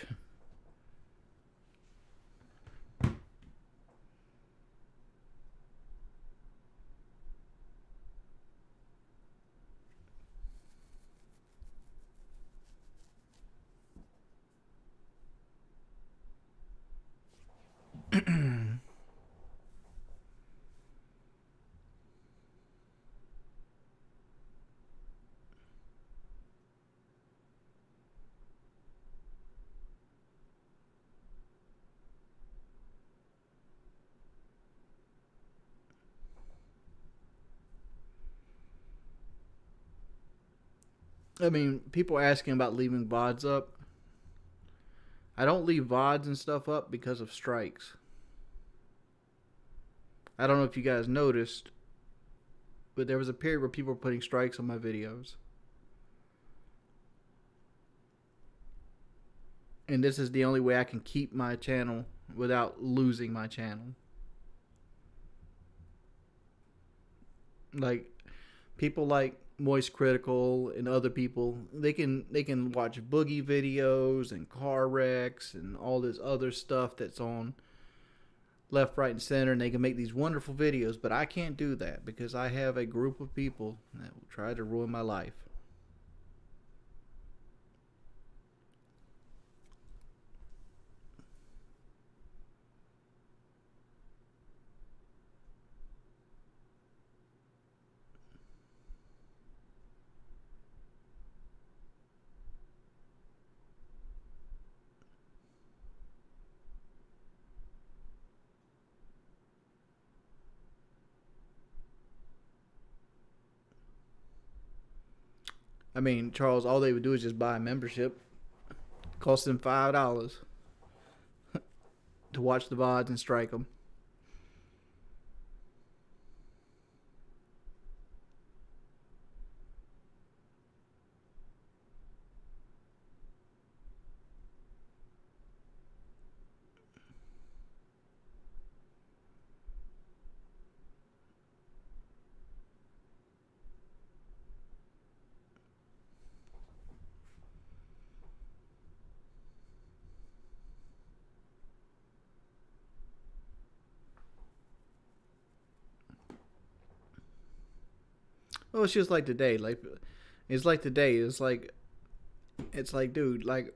I mean, people asking about leaving VODs up. I don't leave VODs and stuff up because of strikes. I don't know if you guys noticed, but there was a period where people were putting strikes on my videos. And this is the only way I can keep my channel without losing my channel. Like, people like Moist Critical and other people, they can watch boogie videos and car wrecks and all this other stuff that's on left, right, and center, and they can make these wonderful videos, but I can't do that because I have a group of people that will try to ruin my life. I mean, Charles, all they would do is just buy a membership. Cost them $5 to watch the VODs and strike them. Well, it's just like today. Like, it's like today. It's like, dude. Like,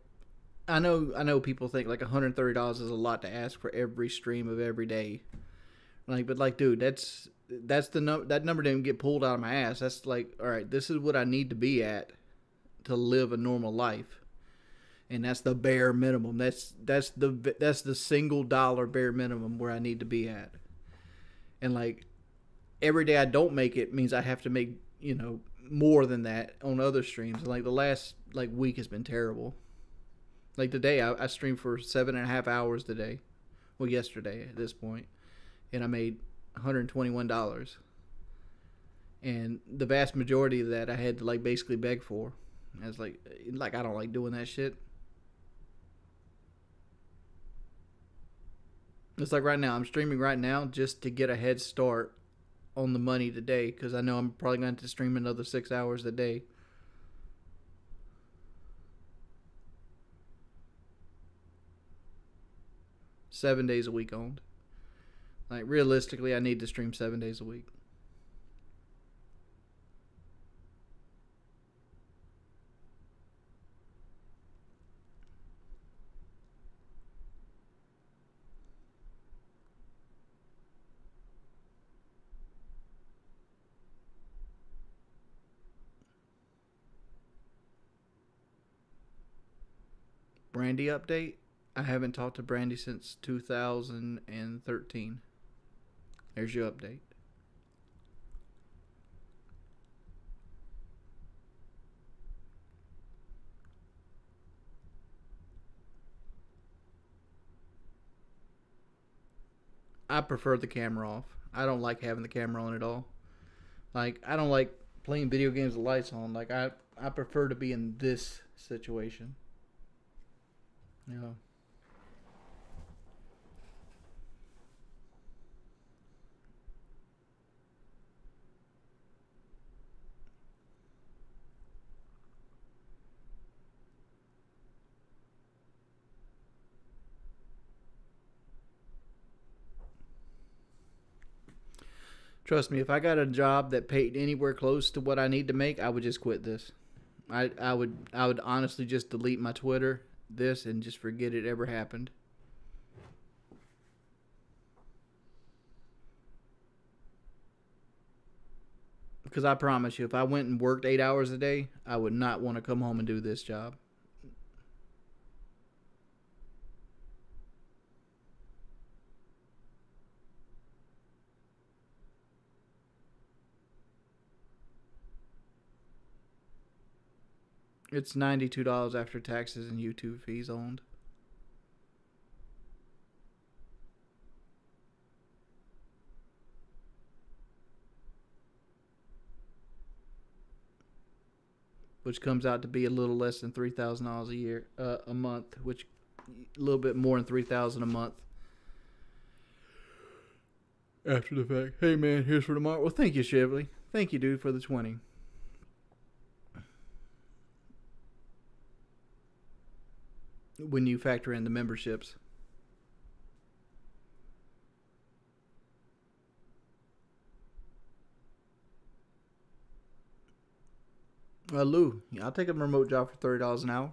I know. People think like $130 is a lot to ask for every stream of every day. Like, but like, dude, that's that number didn't get pulled out of my ass. That's like, all right, this is what I need to be at to live a normal life, and that's the bare minimum. That's the single dollar bare minimum where I need to be at. And like, every day I don't make it means I have to make, more than that on other streams. And like, the last like week has been terrible. Like, today I streamed for 7.5 hours today. Well, yesterday at this point, and I made $121. And the vast majority of that I had to like basically beg for. I was like I don't like doing that shit. It's like right now, I'm streaming right now just to get a head start on the money today because I know I'm probably going to stream another 6 hours a day. Seven days a week owned. Like realistically, I need to stream 7 days a week. Brandy update. I haven't talked to Brandy since 2013. There's your update. I prefer the camera off. I don't like having the camera on at all. Like I don't like playing video games with lights on. Like I prefer to be in this situation. Yeah. Trust me, if I got a job that paid anywhere close to what I need to make, I would just quit this. I would honestly just delete my Twitter, this, and just forget it ever happened. Because I promise you, if I went and worked 8 hours a day, I would not want to come home and do this job. It's $92 after taxes and YouTube fees owned. Which comes out to be a little less than $3,000 a year, a month, which a little bit more than $3,000 a month. After the fact, hey man, here's for tomorrow. Well, thank you, Shively. Thank you, dude, for the 20. When you factor in the memberships. Lou, I'll take a remote job for $30 an hour.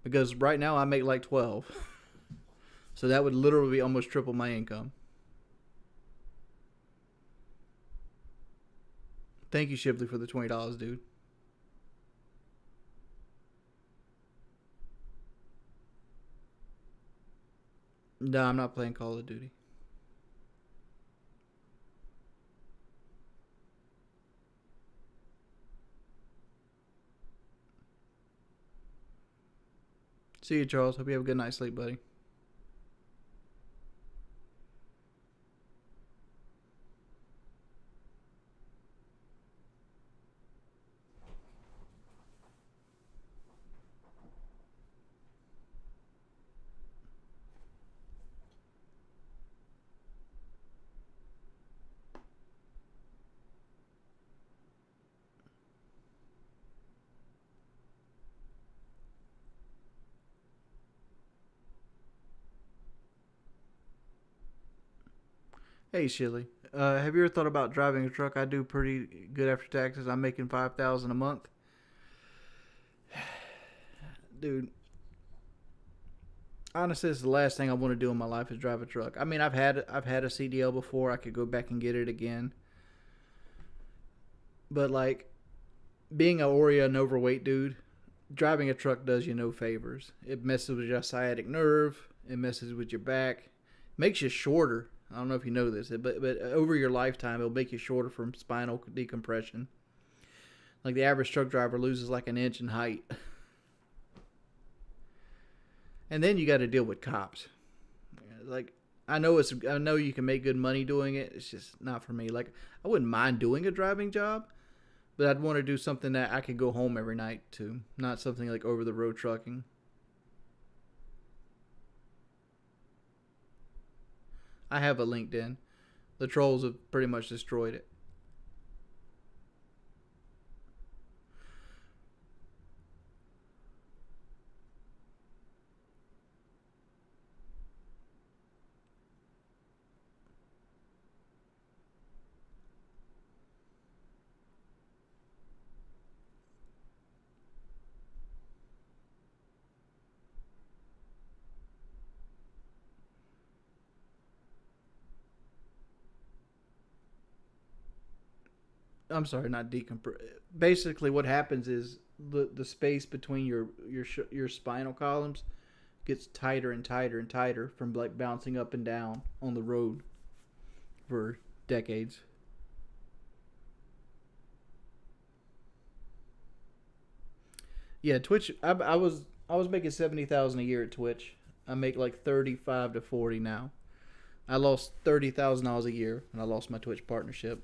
Because right now I make like 12. So that would literally be almost triple my income. Thank you, Shipley, for the $20, dude. No, I'm not playing Call of Duty. See you, Charles. Hope you have a good night's sleep, buddy. Hey, Shilly. Have you ever thought about driving a truck? I do pretty good after taxes. I'm making $5,000 a month. Dude, honestly, it's the last thing I want to do in my life is drive a truck. I mean, I've had a CDL before. I could go back and get it again. But like being a Oreo and overweight dude, driving a truck does you no favors. It messes with your sciatic nerve. It messes with your back. Makes you shorter. I don't know if you know this, but over your lifetime, it'll make you shorter from spinal decompression. Like the average truck driver loses like an inch in height. And then you got to deal with cops. Like I know you can make good money doing it. It's just not for me. Like I wouldn't mind doing a driving job, but I'd want to do something that I could go home every night to, not something like over the road trucking. I have a LinkedIn. The trolls have pretty much destroyed it. I'm sorry, not decompress. Basically, what happens is the space between your spinal columns gets tighter and tighter and tighter from like bouncing up and down on the road for decades. Yeah, Twitch. I was making 70,000 a year at Twitch. I make like 35 to 40 now. I lost $30,000 a year, and I lost my Twitch partnership.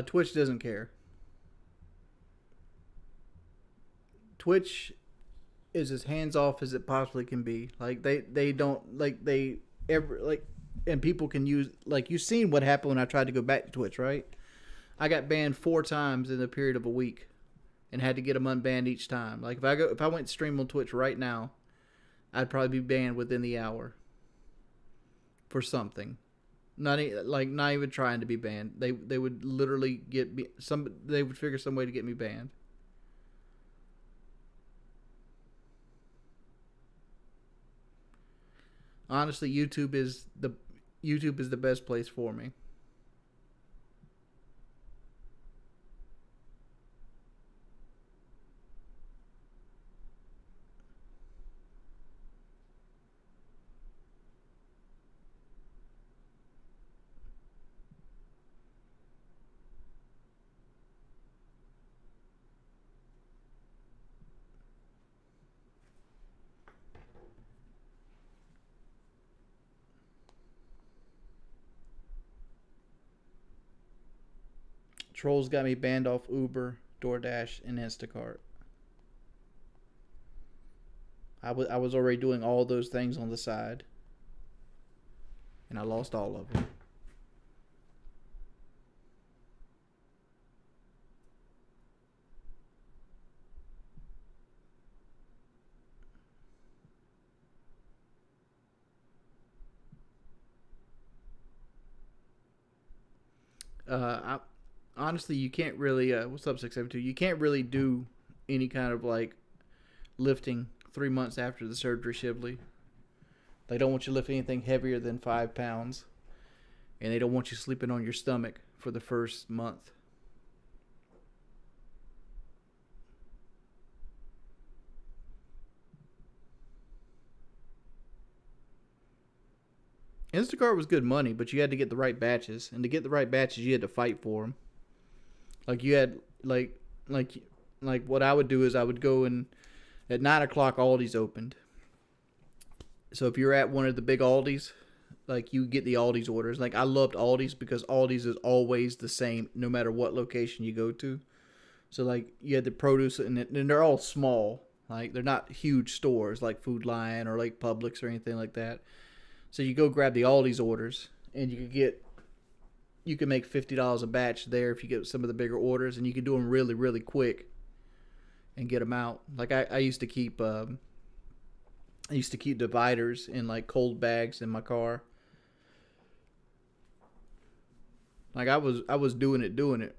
Twitch doesn't care. Twitch is as hands off as it possibly can be. Like they don't like they ever like, and people can use like you've seen what happened when I tried to go back to Twitch, right? I got banned 4 times in a period of a week, and had to get them unbanned each time. Like if I went to stream on Twitch right now, I'd probably be banned within the hour for something. Not even trying to be banned. They would literally get me some. They would figure some way to get me banned. Honestly, YouTube is the best place for me. Trolls got me banned off Uber, DoorDash, and Instacart. I was already doing all those things on the side, and I lost all of them. I honestly, you can't really. What's up, 672? You can't really do any kind of like lifting 3 months after the surgery, Shibley. They don't want you to lift anything heavier than 5 pounds, and they don't want you sleeping on your stomach for the first month. Instacart was good money, but you had to get the right batches, and to get the right batches, you had to fight for them. Like you had like like what I would do is I would go and at 9 o'clock Aldi's opened. So if you're at one of the big Aldi's, like you get the Aldi's orders. Like I loved Aldi's because Aldi's is always the same no matter what location you go to. So like you had the produce and they're all small. Like they're not huge stores like Food Lion or like Publix or anything like that. So you go grab the Aldi's orders and you can make $50 a batch there if you get some of the bigger orders, and you can do them really really quick. and get them out. Like I used to keep dividers in like cold bags in my car. Like I was doing it.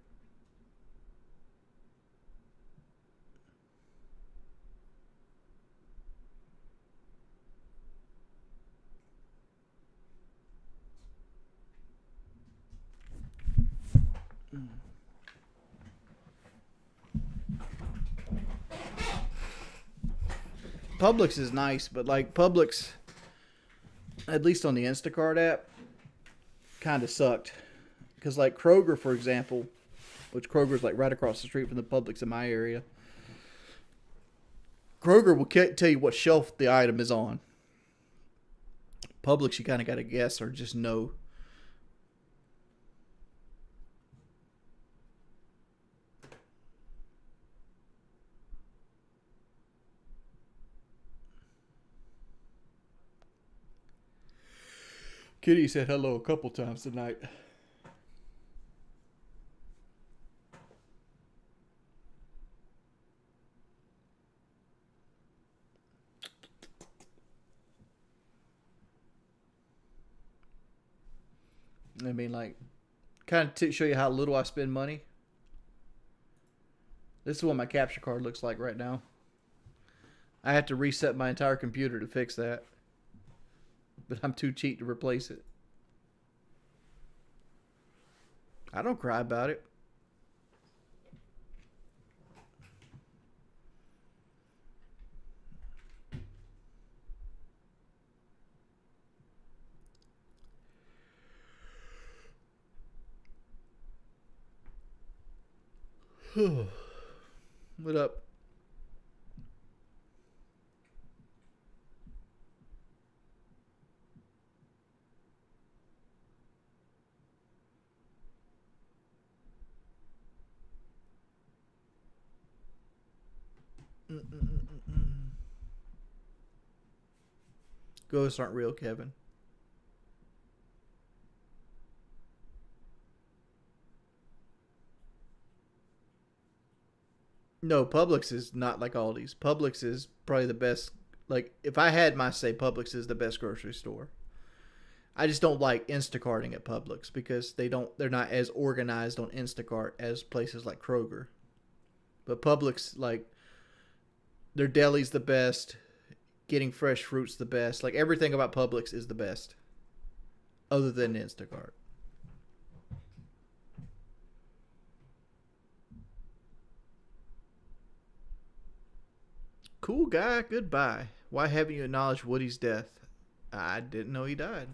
Publix is nice, but like Publix, at least on the Instacart app, kind of sucked. Because like Kroger, for example, which Kroger's like right across the street from the Publix in my area, Kroger will tell you what shelf the item is on. Publix, you kind of got to guess or just know. Kitty said hello a couple times tonight. I mean, like, kind of to show you how little I spend money. This is what my capture card looks like right now. I have to reset my entire computer to fix that. But I'm too cheap to replace it. I don't cry about it. What up? Ghosts aren't real, Kevin. No, Publix is not like Aldi's. Publix is probably the best. Like, if I had my say, Publix is the best grocery store. I just don't like Instacarting at Publix because they're not as organized on Instacart as places like Kroger. But Publix, like, their deli's the best. Getting fresh fruit's the best. Like, everything about Publix is the best. Other than Instacart. Cool guy, goodbye. Why haven't you acknowledged Woody's death? I didn't know he died.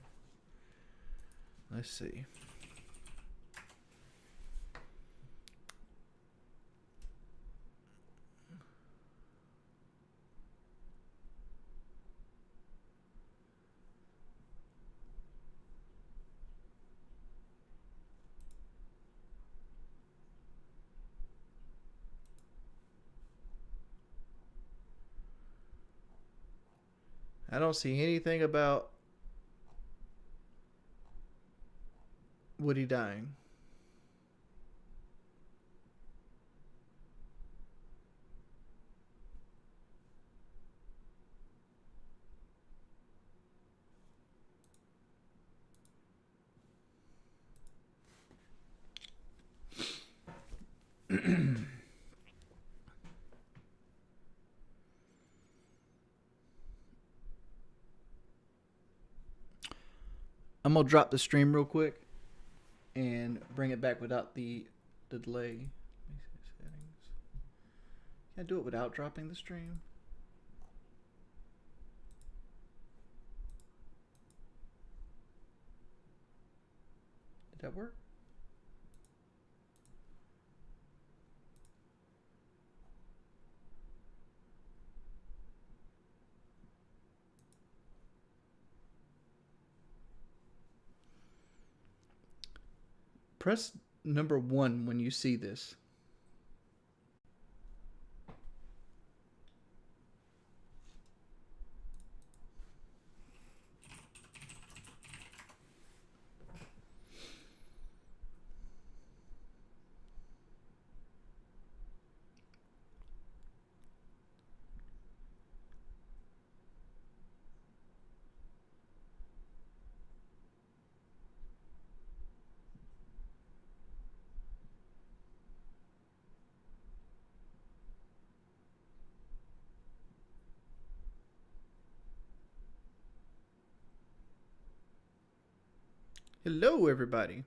Let's see. I don't see anything about Woody dying. I'm gonna drop the stream real quick and bring it back without the delay. Settings. Can I do it without dropping the stream? Did that work? Press number 1 when you see this. Hello, everybody.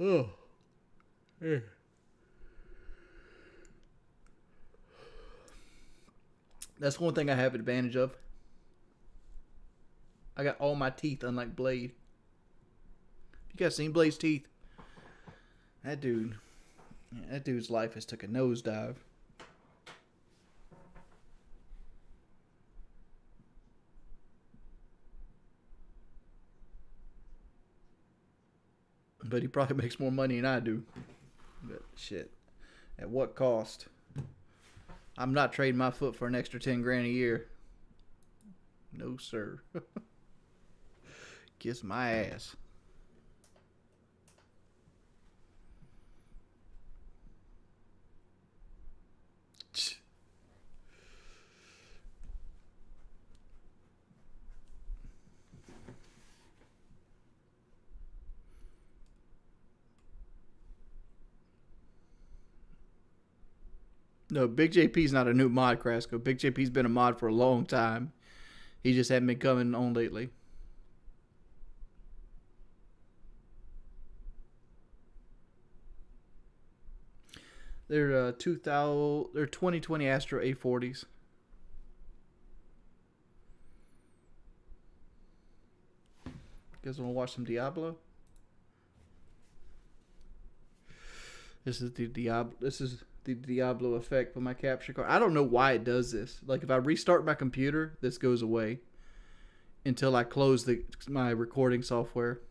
Oh. That's one thing I have advantage of. I got all my teeth, unlike Blade. You guys seen Blade's teeth? That dude's life has took a nosedive. But he probably makes more money than I do. But shit, at what cost? I'm not trading my foot for an extra 10 grand a year. No, sir. Kiss my ass. No, Big JP's not a new mod, Crasco. Big JP's been a mod for a long time. He just hasn't been coming on lately. They're 2020 Astro A40s. You guys want to watch some Diablo? This is the Diablo effect for my capture card. I don't know why it does this. Like if I restart my computer, this goes away until I close my recording software.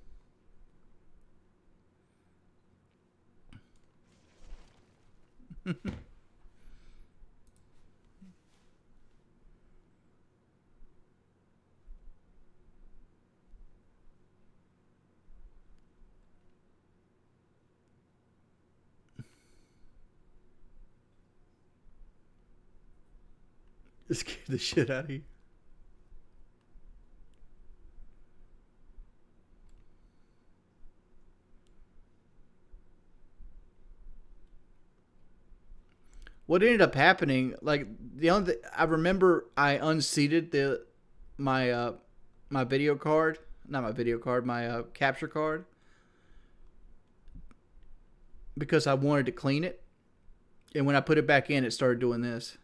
It scared the shit out of you. What ended up happening, like the only I remember, I unseated my video card, not my video card, my capture card, because I wanted to clean it, and when I put it back in, it started doing this.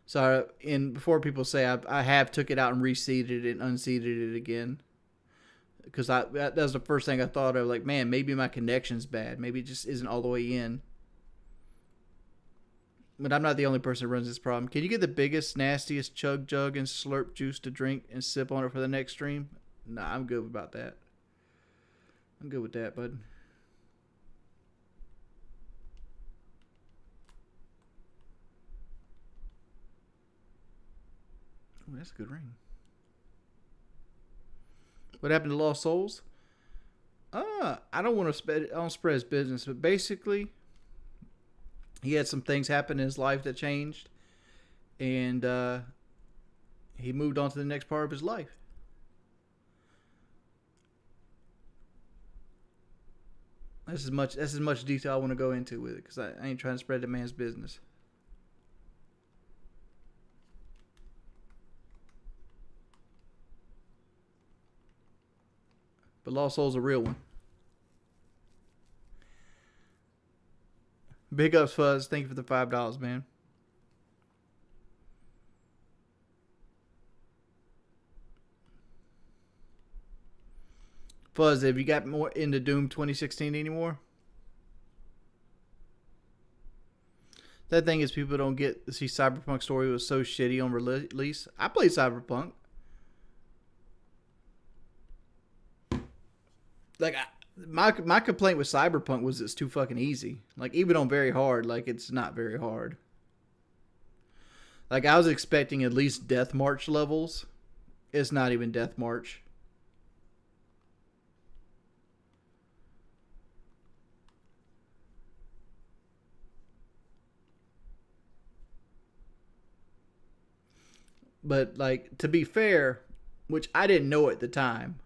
So, before people say I have took it out and reseated it and unseated it again, because that was the first thing I thought of. Like, man, maybe my connection's bad. Maybe it just isn't all the way in. But I'm not the only person who runs this problem. Can you get the biggest, nastiest chug jug and slurp juice to drink and sip on it for the next stream? Nah, I'm good about that. I'm good with that, bud. Ooh, that's a good ring. What happened to Lost Souls? I don't want to spread his business, but basically, he had some things happen in his life that changed, and he moved on to the next part of his life. That's as much detail I want to go into with it, because I ain't trying to spread the man's business. But Lost Soul's a real one. Big ups, Fuzz. Thank you for the $5, man. Fuzz, have you got more into Doom 2016 anymore? That thing is, people don't get to see Cyberpunk story was so shitty on release. I played Cyberpunk. Like, my complaint with Cyberpunk was it's too fucking easy. Like, even on very hard, like, it's not very hard. Like, I was expecting at least Death March levels. It's not even Death March. But like to be fair, which I didn't know at the time,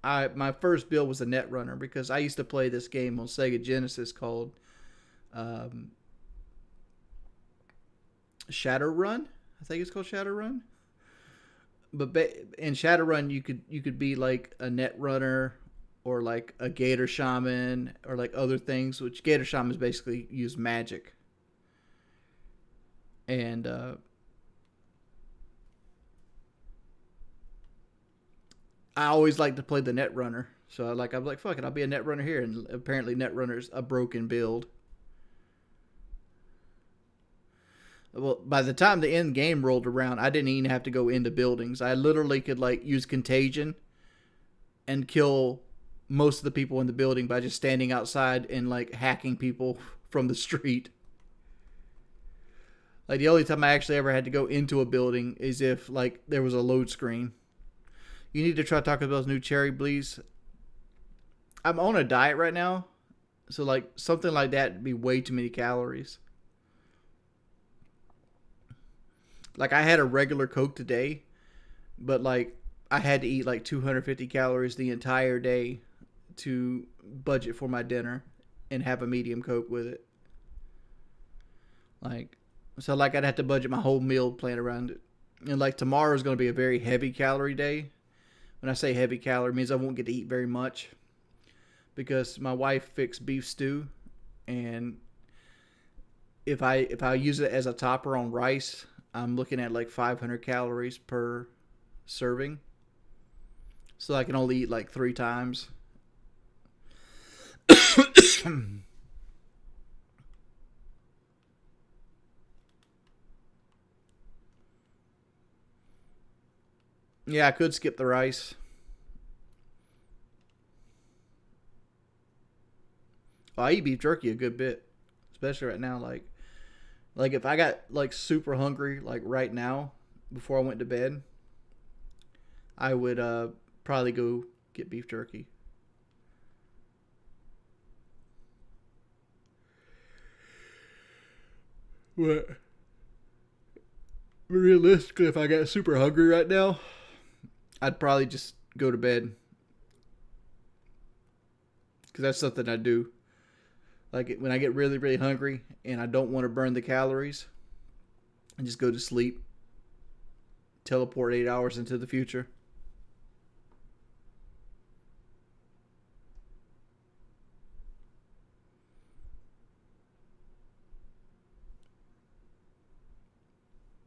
my first build was a Netrunner because I used to play this game on Sega Genesis called um, Shadowrun. I think it's called Shadowrun. But in Shadowrun, you could be like a Netrunner or like a Gator Shaman or like other things. Which Gator Shamans basically use magic, and I always like to play the Netrunner. So I'm like, fuck it, I'll be a Netrunner here. And apparently, Netrunner's a broken build. Well, by the time the end game rolled around, I didn't even have to go into buildings. I literally could like use contagion and kill most of the people in the building by just standing outside and like hacking people from the street. Like the only time I actually ever had to go into a building is if like there was a load screen. You need to try Taco Bell's new cherry bleeds. I'm on a diet right now, so like something like that would be way too many calories. Like I had a regular Coke today, but like I had to eat like 250 calories the entire day to budget for my dinner and have a medium Coke with it. Like so like I'd have to budget my whole meal plan around it. And like tomorrow is going to be a very heavy calorie day. When I say heavy calorie, it means I won't get to eat very much because my wife fixed beef stew, and if I use it as a topper on rice, I'm looking at like 500 calories per serving. So I can only eat like 3 times. Yeah, I could skip the rice. I eat beef jerky a good bit, especially right now. Like if I got like super hungry, like right now, before I went to bed, I would probably go get beef jerky. What? Realistically, if I got super hungry right now, I'd probably just go to bed because that's something I do. Like when I get really, really hungry and I don't want to burn the calories, I just go to sleep, teleport 8 hours into the future.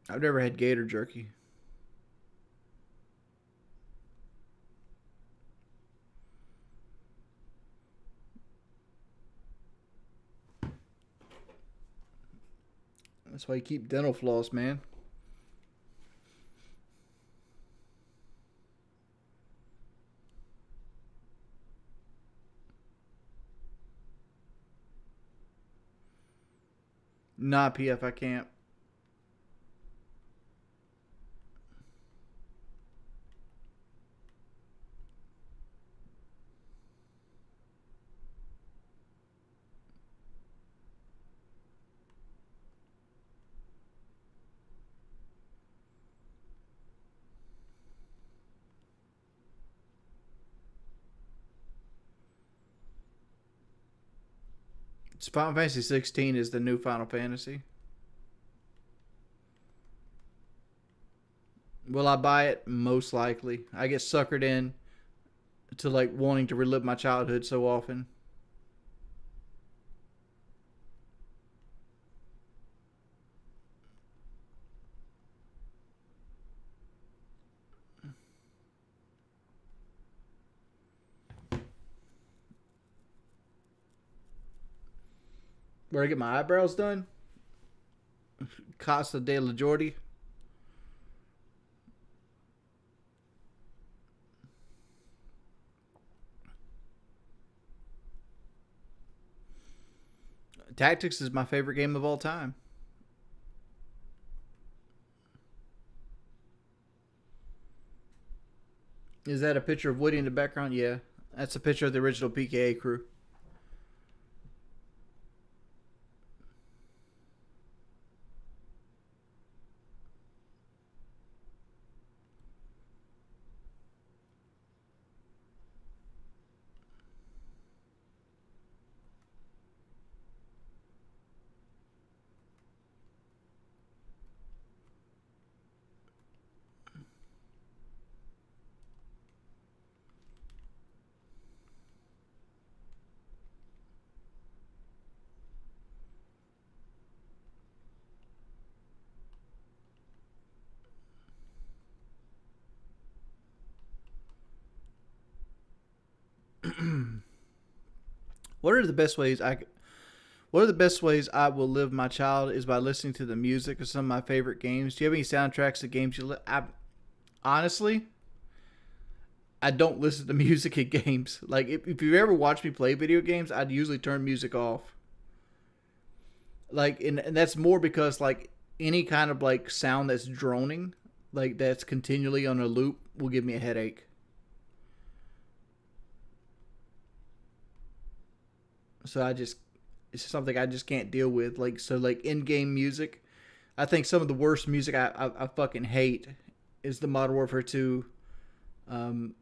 I've never had gator jerky. That's why you keep dental floss, man. Nah, PF, I can't. Final Fantasy 16 is the new Final Fantasy. Will I buy it? Most likely. I get suckered in to like wanting to relive my childhood so often. Where I get my eyebrows done? Casa de la Jordi. Tactics is my favorite game of all time. Is that a picture of Woody in the background? Yeah. That's a picture of the original PKA crew. What are the best ways I? What are the best ways I will live my child is by listening to the music of some of my favorite games. Do you have any soundtracks to games you? Honestly, I don't listen to music in games. Like if you ever watch me play video games, I'd usually turn music off. Like and that's more because like any kind of like sound that's droning, like that's continually on a loop, will give me a headache. So I just it's something I just can't deal with. Like so like in game music, I think some of the worst music I fucking hate is the Modern Warfare 2 um,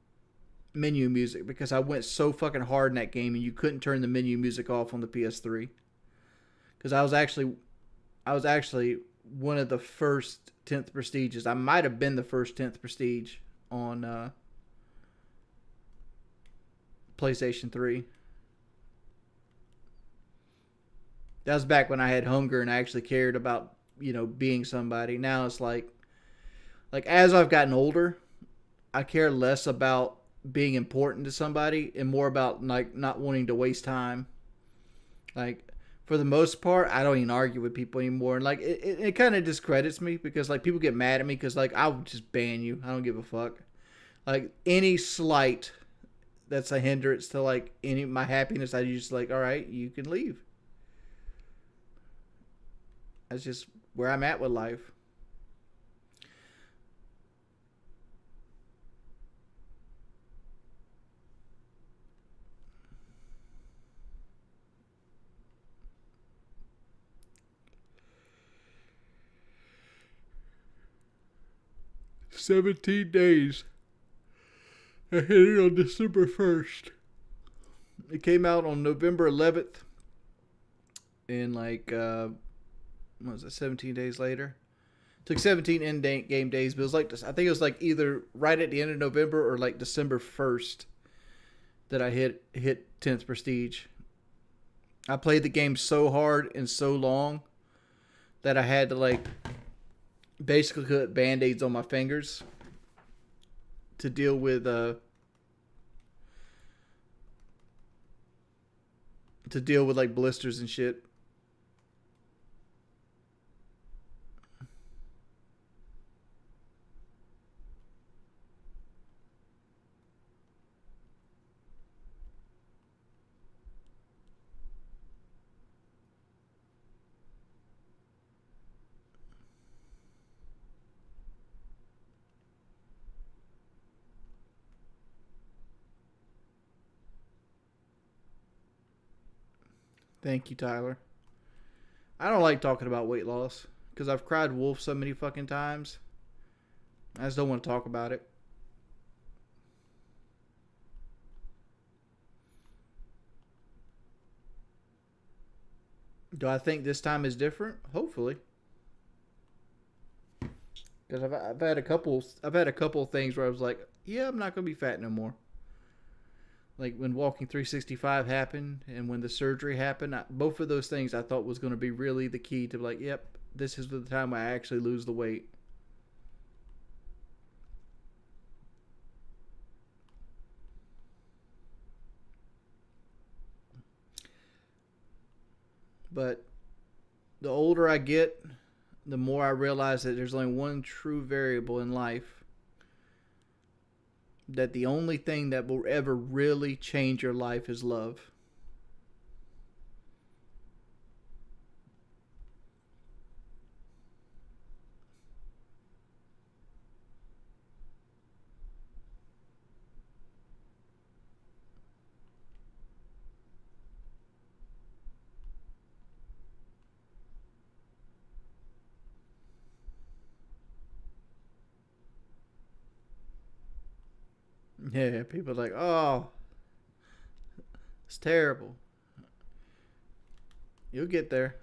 menu music because I went so fucking hard in that game and you couldn't turn the menu music off on the PS3 because I was actually one of the first 10th prestiges. I might have been the first 10th prestige on PlayStation 3. That was back when I had hunger and I actually cared about, being somebody. Now it's like as I've gotten older, I care less about being important to somebody and more about like not wanting to waste time. Like for the most part, I don't even argue with people anymore, and like it kind of discredits me because like people get mad at me because like I'll just ban you. I don't give a fuck. Like any slight that's a hindrance to like any my happiness, I just like all right, you can leave. That's just where I'm at with life. 17 days. I hit it on December 1st. It came out on November 11th. And like, what was it, 17 days later? It took 17 in-game days, but it was like, I think it was like either right at the end of November or like December 1st that I hit 10th Prestige. I played the game so hard and so long that I had to like basically put band-aids on my fingers to deal with like blisters and shit. Thank you, Tyler. I don't like talking about weight loss because I've cried wolf so many fucking times. I just don't want to talk about it. Do I think this time is different? Hopefully, because I've had a couple of things where I was like, yeah, I'm not gonna be fat no more. Like when Walking 365 happened and when the surgery happened, both of those things I thought was going to be really the key to like, yep, this is the time I actually lose the weight. But the older I get, the more I realize that there's only one true variable in life. That the only thing that will ever really change your life is love. Yeah, people are like, oh, it's terrible. You'll get there.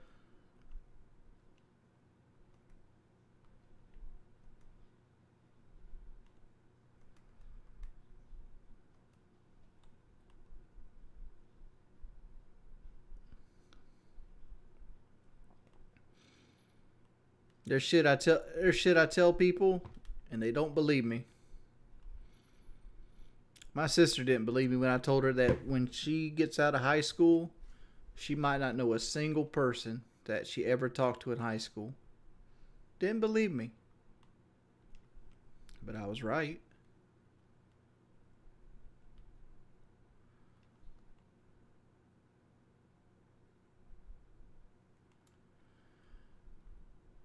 There's shit I tell people and they don't believe me. My sister didn't believe me when I told her that when she gets out of high school, she might not know a single person that she ever talked to in high school. Didn't believe me. But I was right.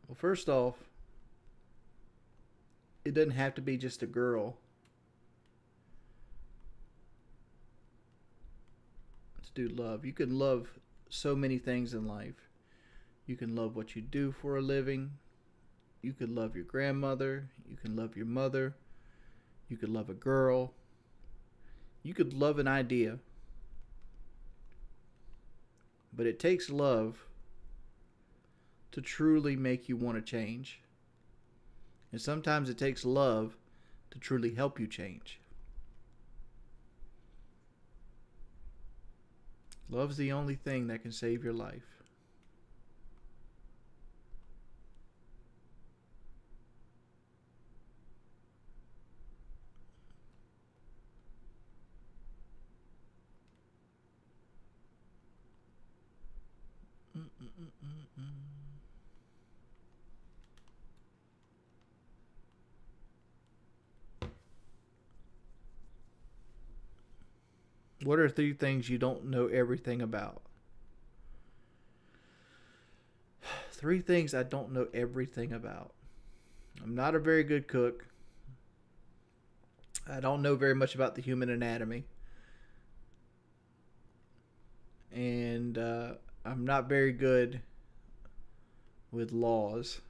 Well, first off, it doesn't have to be just a girl to do love. You can love so many things in life. You can love what you do for a living. You could love your grandmother. You can love your mother. You could love a girl. You could love an idea. But it takes love to truly make you want to change. And sometimes it takes love to truly help you change. Love's the only thing that can save your life. What are 3 things you don't know everything about? 3 things I don't know everything about. I'm not a very good cook. I don't know very much about the human anatomy. And I'm not very good with laws.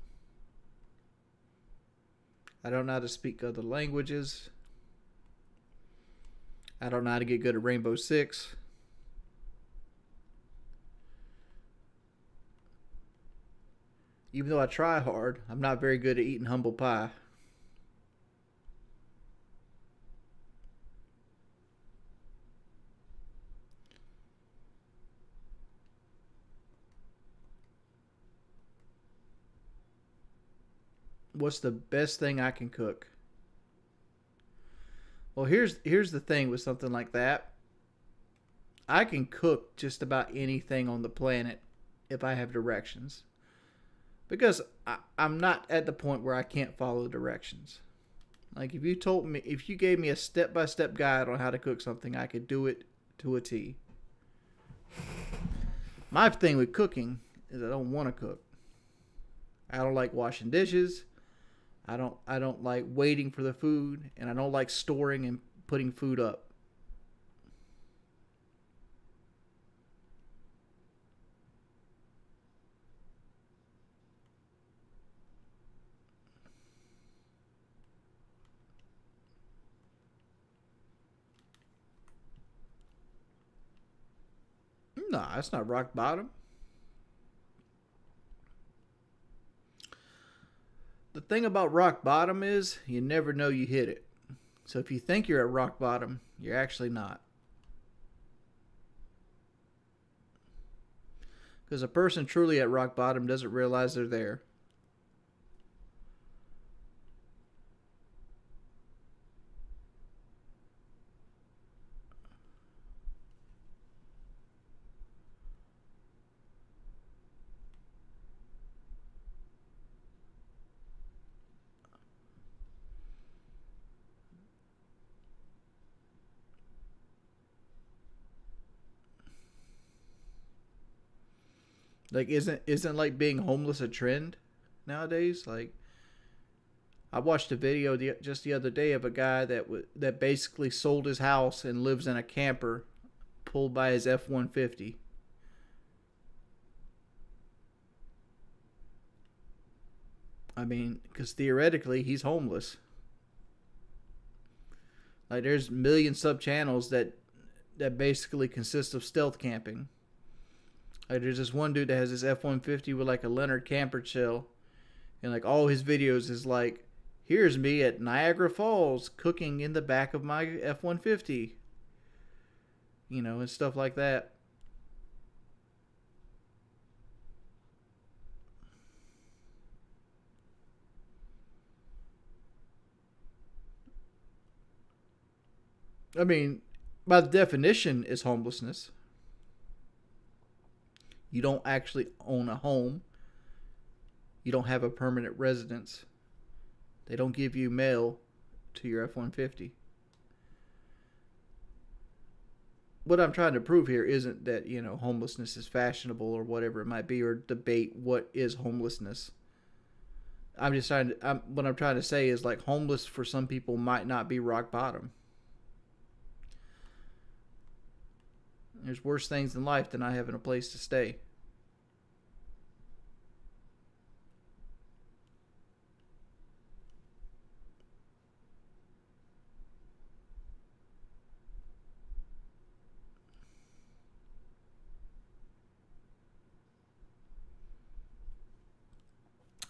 I don't know how to speak other languages. I don't know how to get good at Rainbow Six. Even though I try hard, I'm not very good at eating humble pie. What's the best thing I can cook? Well, here's the thing with something like that. I can cook just about anything on the planet if I have directions. Because I'm not at the point where I can't follow directions. Like if you gave me a step-by-step guide on how to cook something, I could do it to a T. My thing with cooking is I don't want to cook. I don't like washing dishes. I don't like waiting for the food, and I don't like storing and putting food up. No, that's not rock bottom. The thing about rock bottom is you never know you hit it. So if you think you're at rock bottom, you're actually not. Because a person truly at rock bottom doesn't realize they're there. Like isn't like being homeless a trend nowadays? Like I watched a video just the other day of a guy that basically sold his house and lives in a camper pulled by his F-150. I mean, because theoretically he's homeless. Like there's million sub channels that basically consist of stealth camping. Like there's this one dude that has this F-150 with like a Leonard camper shell, and like all his videos is like, here's me at Niagara Falls cooking in the back of my F-150, and stuff like that. I mean, by the definition, is homelessness. You don't actually own a home. You don't have a permanent residence. They don't give you mail to your F 150. What I'm trying to prove here isn't that, homelessness is fashionable or whatever it might be, or debate what is homelessness. What I'm trying to say is, like, homeless for some people might not be rock bottom. There's worse things in life than not having a place to stay.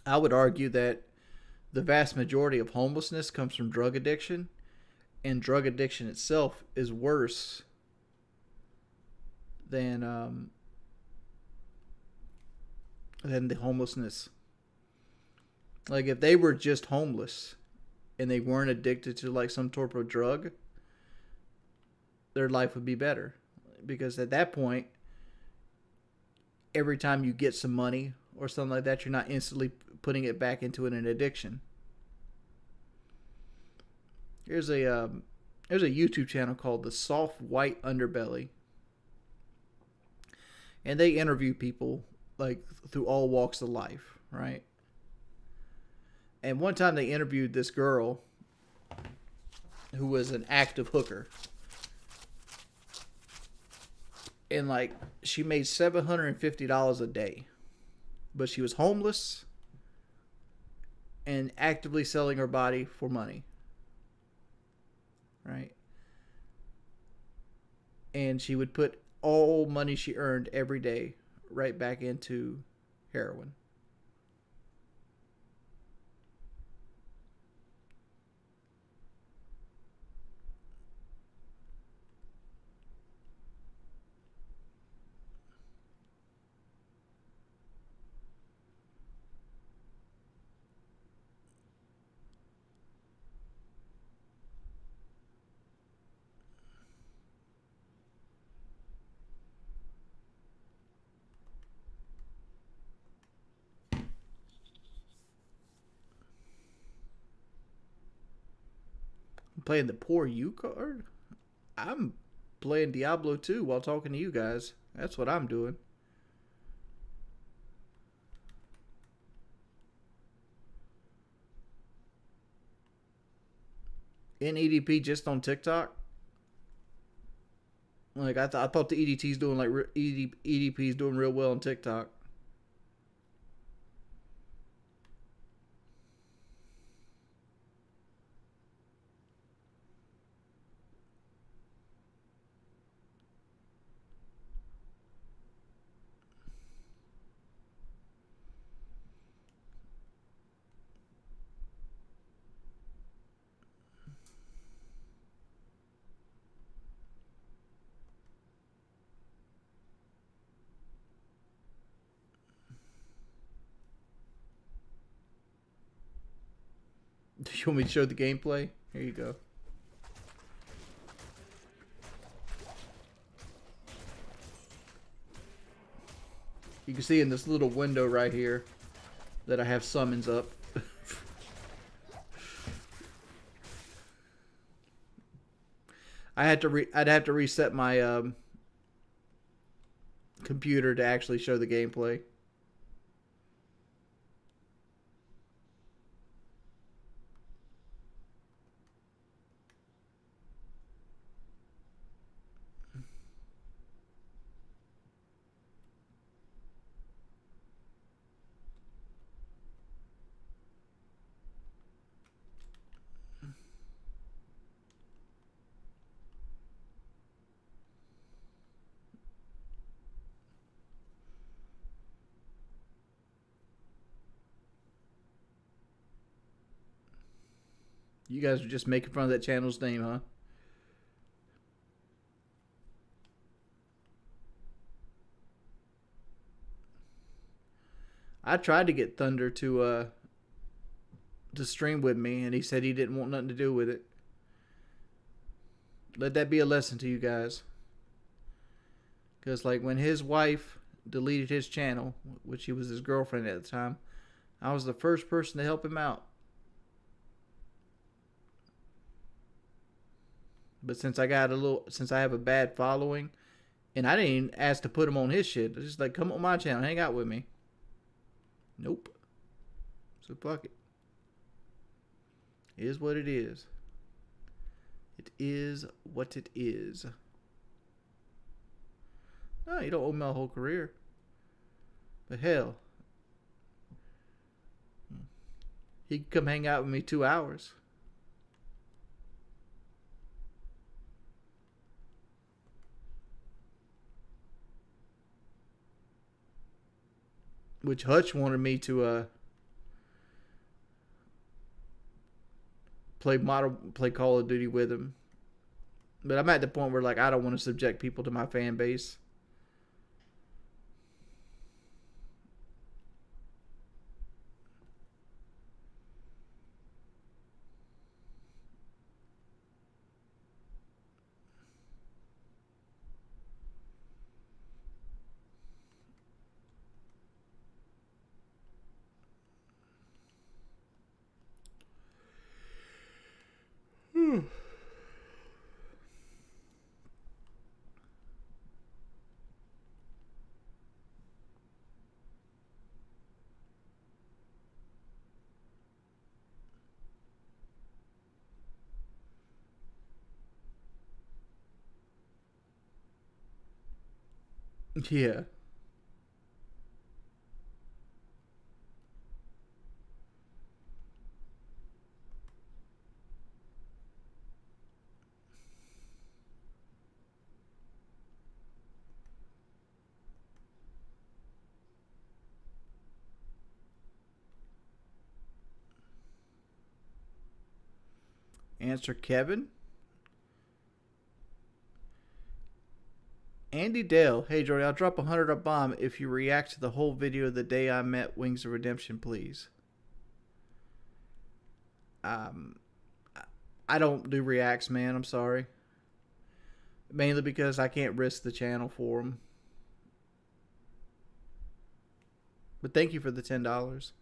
I would argue that the vast majority of homelessness comes from drug addiction, and drug addiction itself is worse than than the homelessness. Like, if they were just homeless and they weren't addicted to, like, some type of drug, their life would be better, because at that point, every time you get some money or something like that, you're not instantly putting it back into an addiction. There's a YouTube channel called The Soft White Underbelly, and they interview people, like, through all walks of life, right? And one time they interviewed this girl who was an active hooker, and, like, she made $750 a day, but she was homeless and actively selling her body for money, right? And she would put all money she earned every day right back into heroin. I'm playing the poor you card? I'm playing Diablo 2 while talking to you guys. That's what I'm doing. In EDP just on TikTok? Like, I thought the EDT's doing, like, EDP's doing real well on TikTok. Do you want me to show the gameplay? Here you go. You can see in this little window right here that I have summons up. I'd have to reset my computer to actually show the gameplay. You guys are just making fun of that channel's name, huh? I tried to get Thunder to stream with me, and he said he didn't want nothing to do with it. Let that be a lesson to you guys. Because, like, when his wife deleted his channel, which he was his girlfriend at the time, I was the first person to help him out. But since I have a bad following, and I didn't even ask to put him on his shit. It's just like, come on my channel, hang out with me. Nope. So fuck it. It is what it is. It is what it is. No, you don't owe me my whole career. But hell, he could come hang out with me 2 hours. Which Hutch wanted me to play Call of Duty with him. But I'm at the point where, like, I don't want to subject people to my fan base. Yeah. Answer Kevin. Andy Dale. Hey, Jordy, I'll drop 100 a bomb if you react to the whole video the day I met Wings of Redemption, please. I don't do reacts, man. I'm sorry. Mainly because I can't risk the channel for them. But thank you for the $10.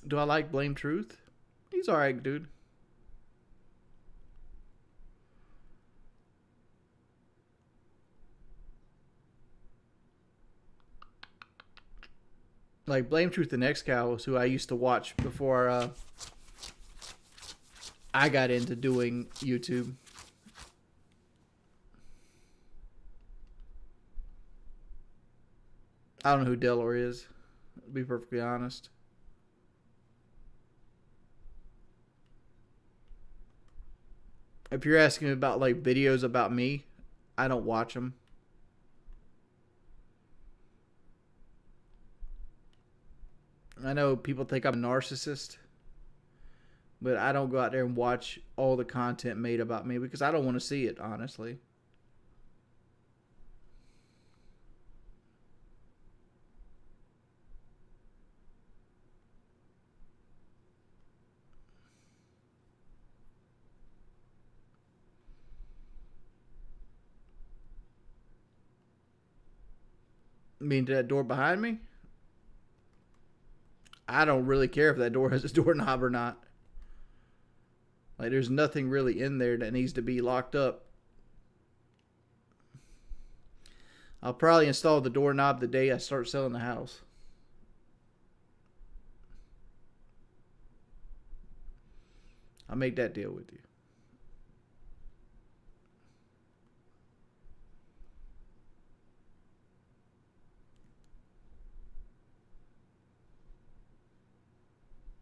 Do I like Blame Truth? He's alright, dude. Like, Blame Truth the Next Cow was who I used to watch before I got into doing YouTube. I don't know who Delor is, to be perfectly honest. If you're asking about, like, videos about me, I don't watch them. I know people think I'm a narcissist, but I don't go out there and watch all the content made about me because I don't want to see it, honestly. I mean, that door behind me? I don't really care if that door has a doorknob or not. Like, there's nothing really in there that needs to be locked up. I'll probably install the doorknob the day I start selling the house. I'll make that deal with you.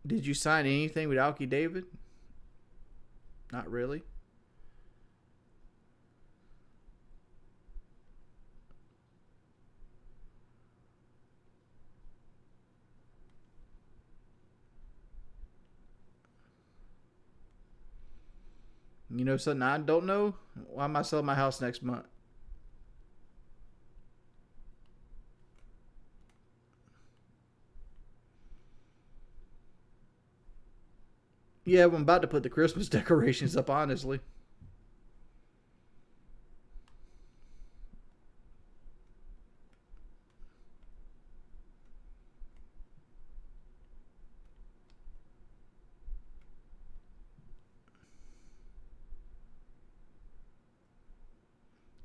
Did you sign anything with Alki David? Not really. You know something I don't know? Why am I selling my house next month? Yeah, I'm about to put the Christmas decorations up, honestly.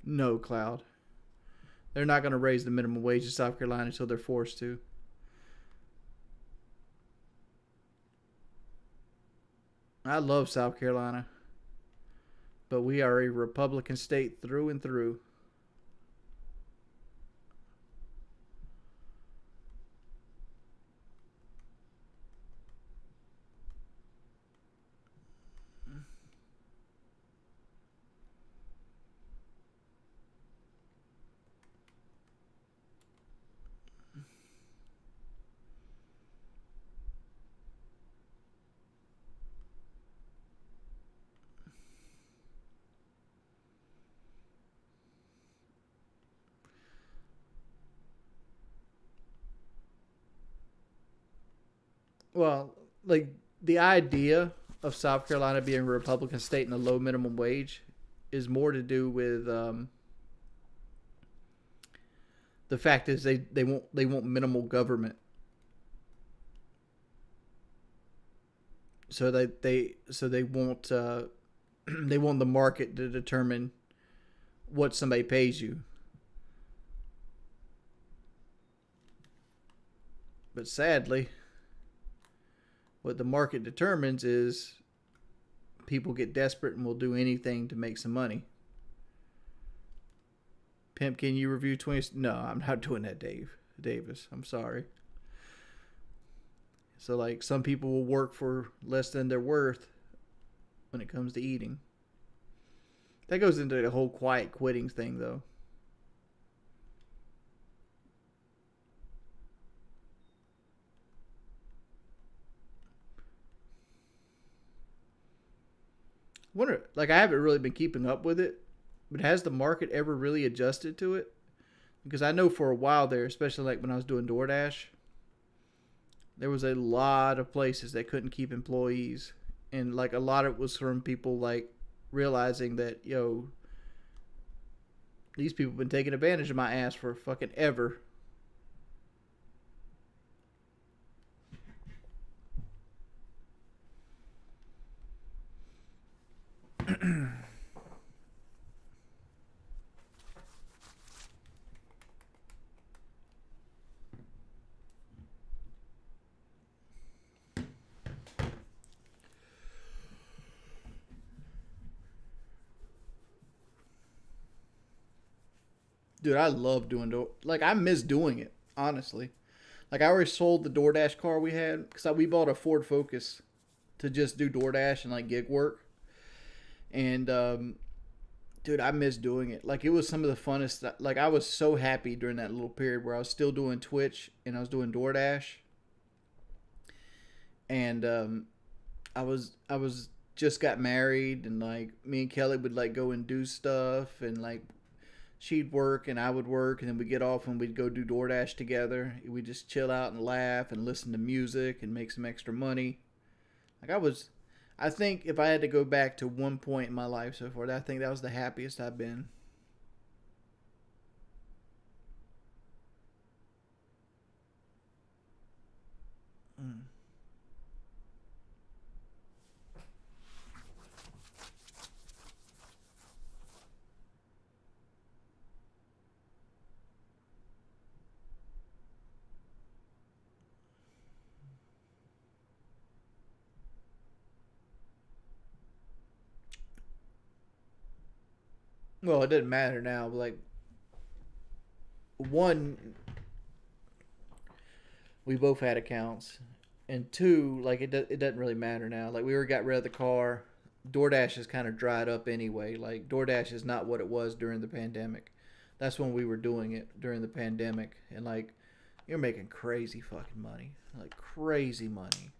No, Cloud. They're not going to raise the minimum wage in South Carolina until they're forced to. I love South Carolina, but we are a Republican state through and through. Well, like the idea of South Carolina being a Republican state and a low minimum wage is more to do with the fact is they want minimal government, so they want they want the market to determine what somebody pays you. But sadly, what the market determines is people get desperate and will do anything to make some money. Pimp, can you review 20? No, I'm not doing that, Davis. I'm sorry. So, like, some people will work for less than they're worth when it comes to eating. That goes into the whole quiet quitting thing, though. Wonder, like, I haven't really been keeping up with it, but has the market ever really adjusted to it? Because I know for a while there, especially like when I was doing DoorDash, there was a lot of places that couldn't keep employees, and like a lot of it was from people like realizing that these people have been taking advantage of my ass for fucking ever. Dude, I love doing like I miss doing it, honestly. Like I already sold the DoorDash car we had because we bought a Ford Focus to just do DoorDash and like gig work. And dude, I miss doing it. Like it was some of the funnest. Like I was so happy during that little period where I was still doing Twitch and I was doing DoorDash, and I was just got married, and like me and Kelly would like go and do stuff, and like she'd work and I would work, and then we'd get off and we'd go do DoorDash together. We'd just chill out and laugh and listen to music and make some extra money. Like I think if I had to go back to one point in my life so far, I think that was the happiest I've been. Mm. Well, it doesn't matter now. But like one, we both had accounts, and two, like it doesn't really matter now. Like we already got rid of the car. DoorDash has kind of dried up anyway. Like DoorDash is not what it was during the pandemic. That's when we were doing it during the pandemic, and like you're making crazy fucking money, like crazy money.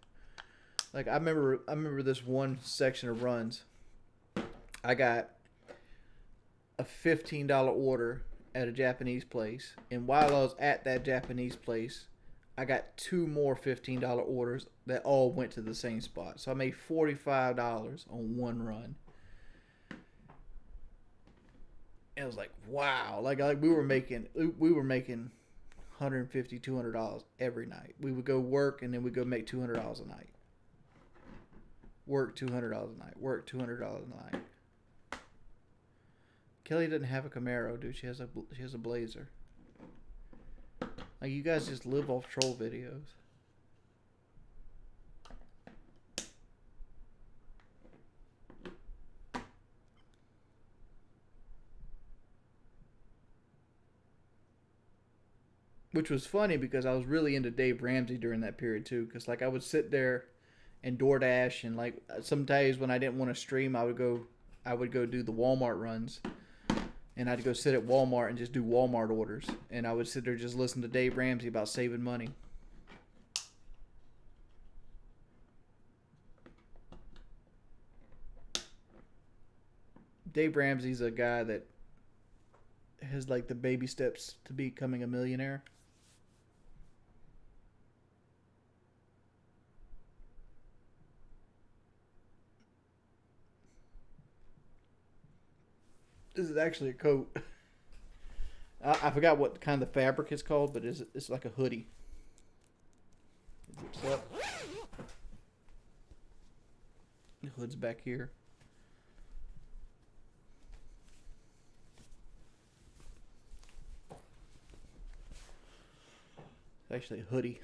Like I remember this one section of runs. I got a $15 order at a Japanese place, and while I was at that Japanese place, I got two more $15 orders that all went to the same spot. So I made $45 on one run. And it was like, wow. Like we were making $150, $200 every night. We would go work and then we'd go make $200 a night. Work $200 a night. Work $200 a night. Kelly doesn't have a Camaro, dude. She has a Blazer. Like, you guys just live off troll videos. Which was funny because I was really into Dave Ramsey during that period too. Because like I would sit there and DoorDash, and like some days when I didn't want to stream, I would go do the Walmart runs, and I'd go sit at Walmart and just do Walmart orders, and I would sit there just listen to Dave Ramsey about saving money. Dave Ramsey's a guy that has like the baby steps to becoming a millionaire. This is actually a coat. I forgot what kind of fabric it's called, but it's like a hoodie. So, the hood's back here. It's actually a hoodie.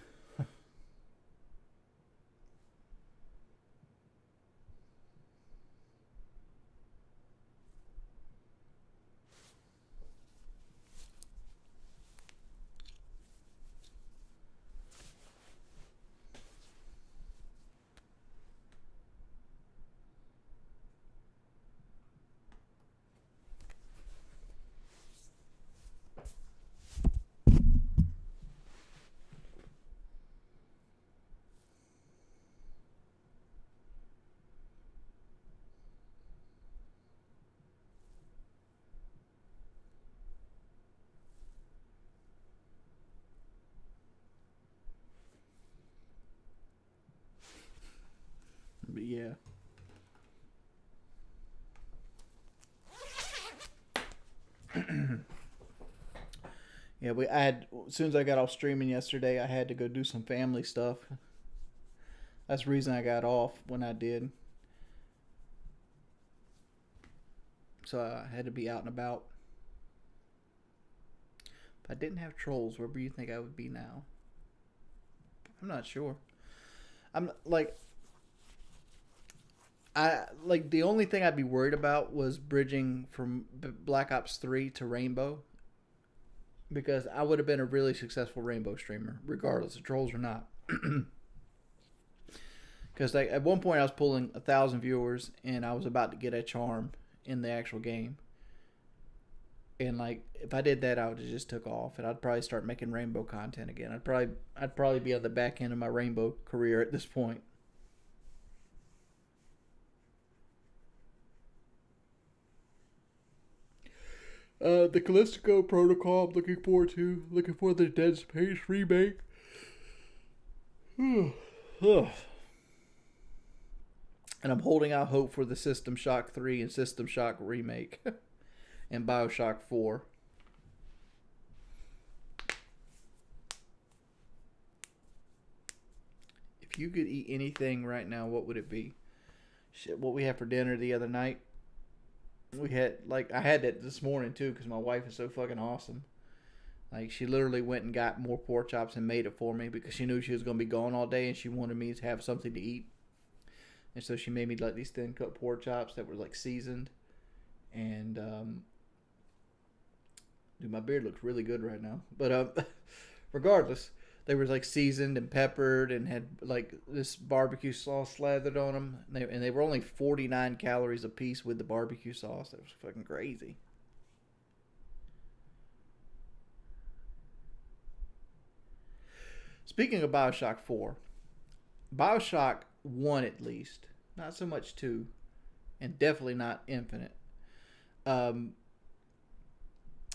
But yeah. Yeah, as soon as I got off streaming yesterday, I had to go do some family stuff. That's the reason I got off when I did. So I had to be out and about. If I didn't have trolls, where do you think I would be now? I'm not sure. I'm like, the only thing I'd be worried about was bridging from Black Ops 3 to Rainbow, because I would have been a really successful Rainbow streamer, regardless of trolls or not. Because like at one point I was pulling 1,000 viewers, and I was about to get a charm in the actual game. And like if I did that, I would have just took off, and I'd probably start making Rainbow content again. I'd probably be on the back end of my Rainbow career at this point. The Callisto Protocol, I'm looking forward to. Looking for the Dead Space remake. And I'm holding out hope for the System Shock 3 and System Shock remake. And Bioshock 4. If you could eat anything right now, what would it be? Shit, what we had for dinner the other night. We had, like, I had that this morning too, because my wife is so fucking awesome. Like, she literally went and got more pork chops and made it for me because she knew she was going to be gone all day and she wanted me to have something to eat. And so she made me like these thin cut pork chops that were like seasoned. And, dude, my beard looks really good right now. But, regardless, they were like seasoned and peppered and had like this barbecue sauce slathered on them. And they were only 49 calories a piece with the barbecue sauce. That was fucking crazy. Speaking of Bioshock 4, Bioshock 1 at least, not so much 2, and definitely not Infinite.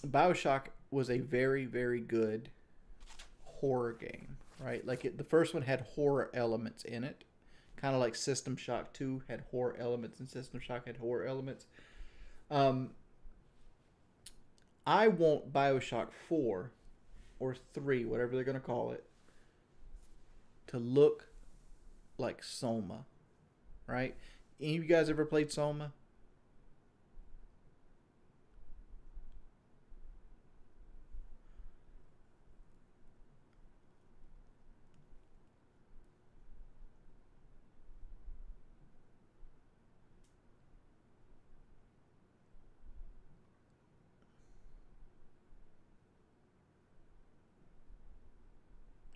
Bioshock was a very, very good horror game. right? Like the first one had horror elements in it, kind of like System Shock 2 had horror elements and System Shock had horror elements. Um, I want Bioshock 4 or 3, whatever they're going to call it, to look like Soma, right? Any of you guys ever played Soma?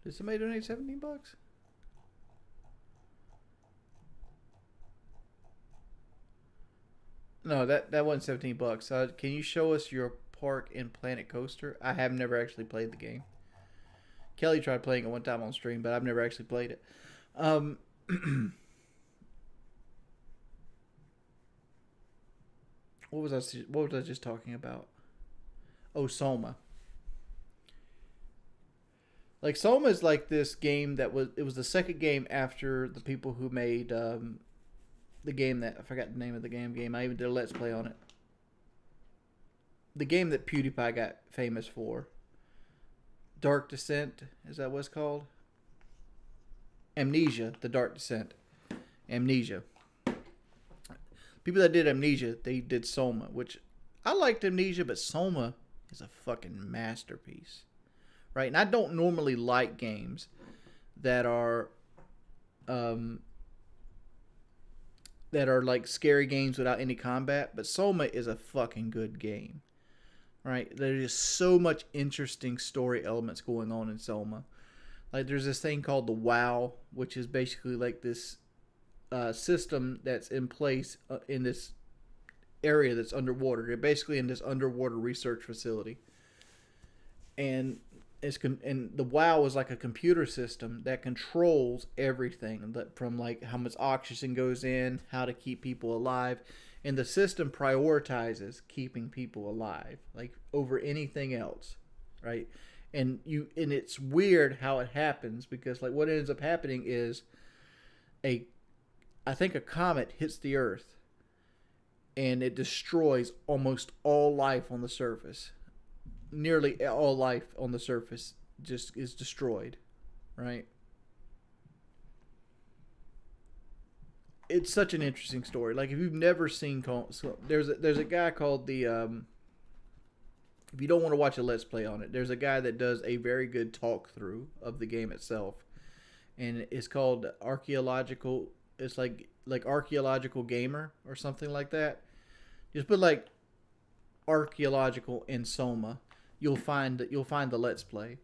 Did somebody donate $17? No, that wasn't $17. Can you show us your park in Planet Coaster? I have never actually played the game. Kelly tried playing it one time on stream, but I've never actually played it. Um, what was I just talking about? Oh, Soma. Like Soma is like this game that was the second game after the people who made the game that I forgot the name of the game. I even did a let's play on it. The game that PewDiePie got famous for. Dark Descent, is that what it's called? Amnesia, The Dark Descent. Amnesia. People that did Amnesia, they did Soma, which I liked Amnesia, but Soma is a fucking masterpiece. Right? And I don't normally like games that are like scary games without any combat, but Soma is a fucking good game. Right? There's just so much interesting story elements going on in Soma. Like there's this thing called the WoW, which is basically like this system that's in place in this area that's underwater. They're basically in this underwater research facility, and and the WoW is like a computer system that controls everything, from like how much oxygen goes in, how to keep people alive, and the system prioritizes keeping people alive like over anything else, right? And it's weird how it happens, because like what ends up happening is I think a comet hits the Earth and it destroys almost all life on the surface. Nearly all life on the surface just is destroyed, right? It's such an interesting story. Like if you've never seen, there's a guy called the if you don't want to watch a let's play on it, there's a guy that does a very good talk through of the game itself, and it's called Archaeological. It's like Archaeological Gamer or something like that. Just put like archaeological in Soma. You'll find the let's play.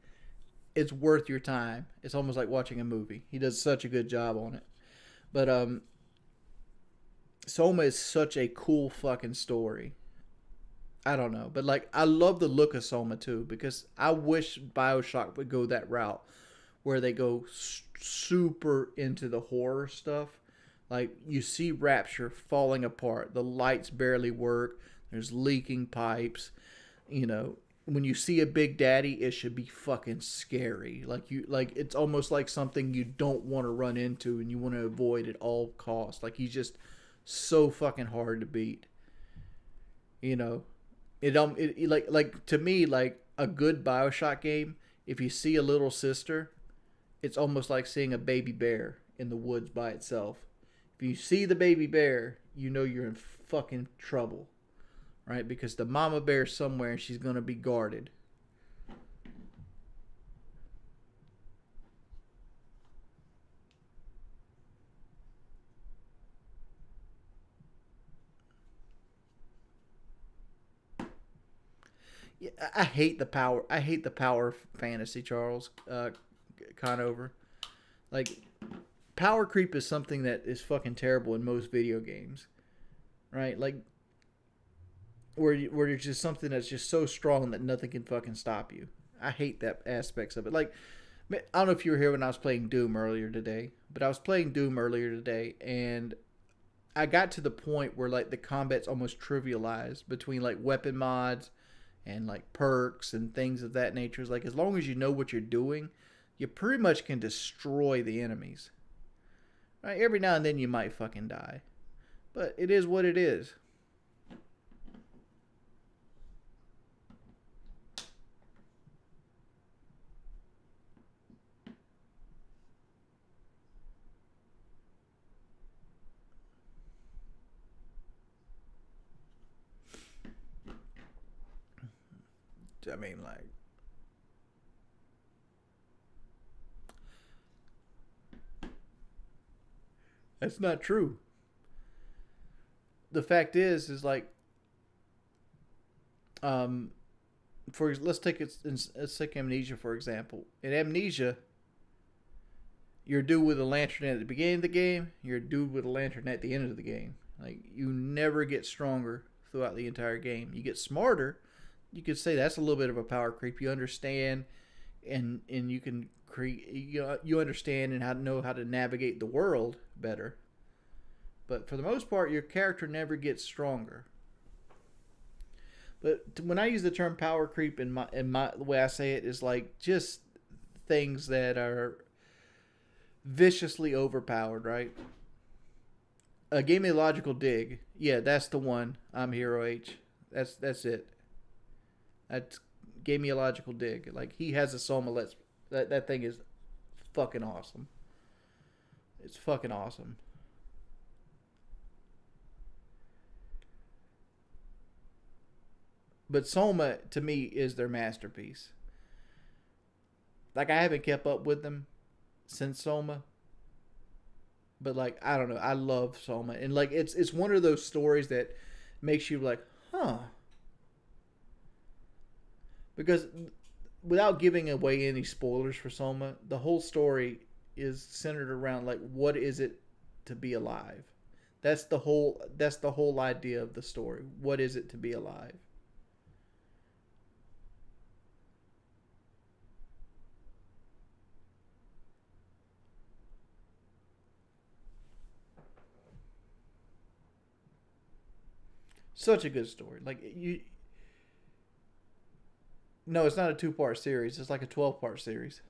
It's worth your time. It's almost like watching a movie. He does such a good job on it. But Soma is such a cool fucking story. I don't know, but like I love the look of Soma too, because I wish BioShock would go that route where they go super into the horror stuff. Like you see Rapture falling apart, the lights barely work, there's leaking pipes. You know, when you see a Big Daddy, it should be fucking scary. Like it's almost like something you don't want to run into and you want to avoid at all costs. Like he's just so fucking hard to beat. You know, it like to me, like a good BioShock game, if you see a little sister, it's almost like seeing a baby bear in the woods by itself. If you see the baby bear, you know you're in fucking trouble, right? Because the mama bear's somewhere and she's going to be guarded. Yeah, I hate the power. I hate the power fantasy, Charles Conover. Like, power creep is something that is fucking terrible in most video games, right? Like, where there's just something that's just so strong that nothing can fucking stop you. I hate that aspects of it. Like, I don't know if you were here when I was playing Doom earlier today, but I was playing Doom earlier today, and I got to the point where like the combat's almost trivialized between like weapon mods and like perks and things of that nature. It's like as long as you know what you're doing, you pretty much can destroy the enemies. Right? Every now and then you might fucking die. But it is what it is. I mean, like, that's not true. The fact is like, um, for let's take Amnesia for example. In Amnesia, you're a dude with a lantern at the beginning of the game. You're a dude with a lantern at the end of the game. Like, you never get stronger throughout the entire game. You get smarter. You could say that's a little bit of a power creep. You understand, and you can create. You understand and know how to navigate the world better. But for the most part, your character never gets stronger. But when I use the term power creep in my the way I say it is like just things that are viciously overpowered, right? Gave me a logical dig. Yeah, that's the one. I'm Hero H. That's it. That gave me a logical dig. Like, he has a Soma. That thing is fucking awesome. It's fucking awesome. But Soma, to me, is their masterpiece. Like, I haven't kept up with them since Soma. But, like, I don't know. I love Soma. And, like, it's one of those stories that makes you like, huh. Because without giving away any spoilers for Soma, the whole story is centered around, like, what is it to be alive? That's the whole idea of the story. What is it to be alive? Such a good story. Like, you no, it's not a 2-part series. It's like a 12-part series.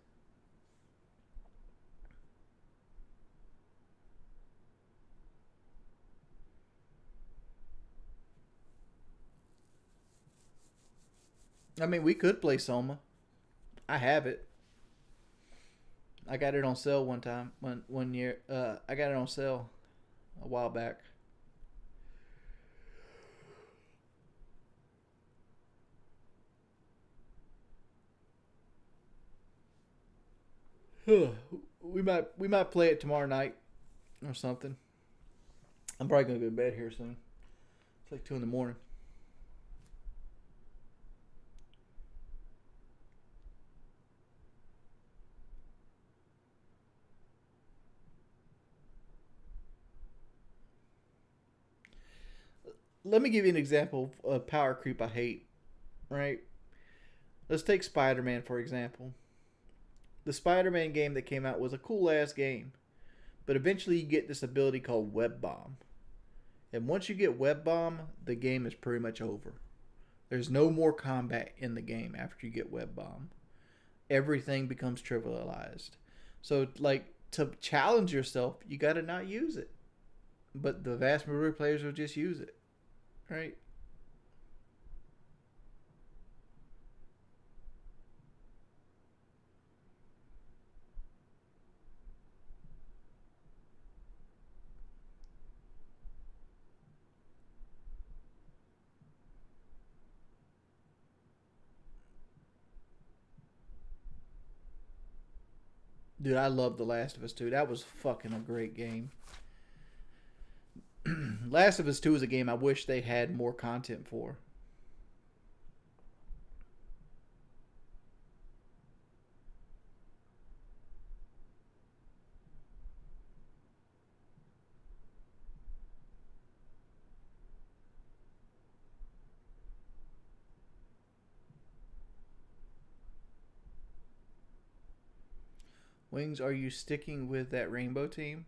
I mean, we could play Soma. I have it. I got it on sale one time. One year. I got it on sale a while back. We might play it tomorrow night or something. I'm probably gonna go to bed here soon. It's like 2 in the morning. Let me give you an example of power creep I hate. Right? Let's take Spider-Man for example. The Spider-Man game that came out was a cool ass game, but eventually you get this ability called Web Bomb. And once you get Web Bomb, the game is pretty much over. There's no more combat in the game after you get Web Bomb. Everything becomes trivialized. So, like, to challenge yourself, you got to not use it. But the vast majority of players will just use it, right? Dude, I love The Last of Us 2. That was fucking a great game. Last of Us 2 is a game I wish they had more content for. Wings, are you sticking with that rainbow team?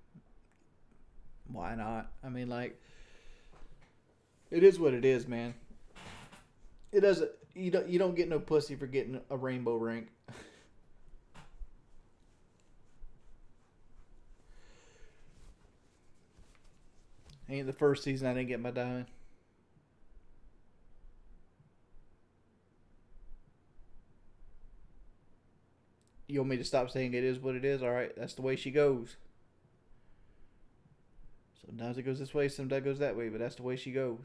Why not? I mean, like, it is what it is, man. It doesn't. You don't get no pussy for getting a rainbow rank. Ain't the first season I didn't get my diamond. You want me to stop saying it is what it is? All right, that's the way she goes. Sometimes it goes this way, sometimes it goes that way, but that's the way she goes.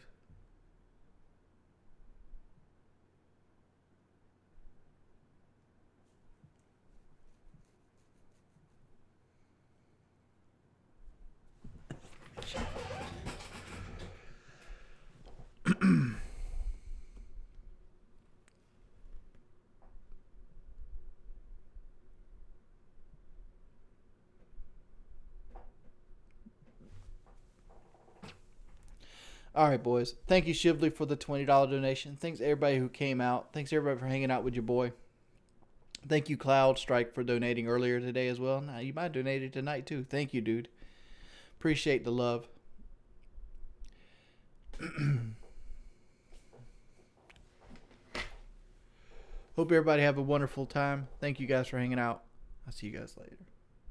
All right, boys. Thank you, Shively, for the $20 donation. Thanks everybody who came out. Thanks everybody for hanging out with your boy. Thank you, Cloud Strike, for donating earlier today as well. Now you might donate it tonight too. Thank you, dude. Appreciate the love. Hope everybody have a wonderful time. Thank you guys for hanging out. I'll see you guys later.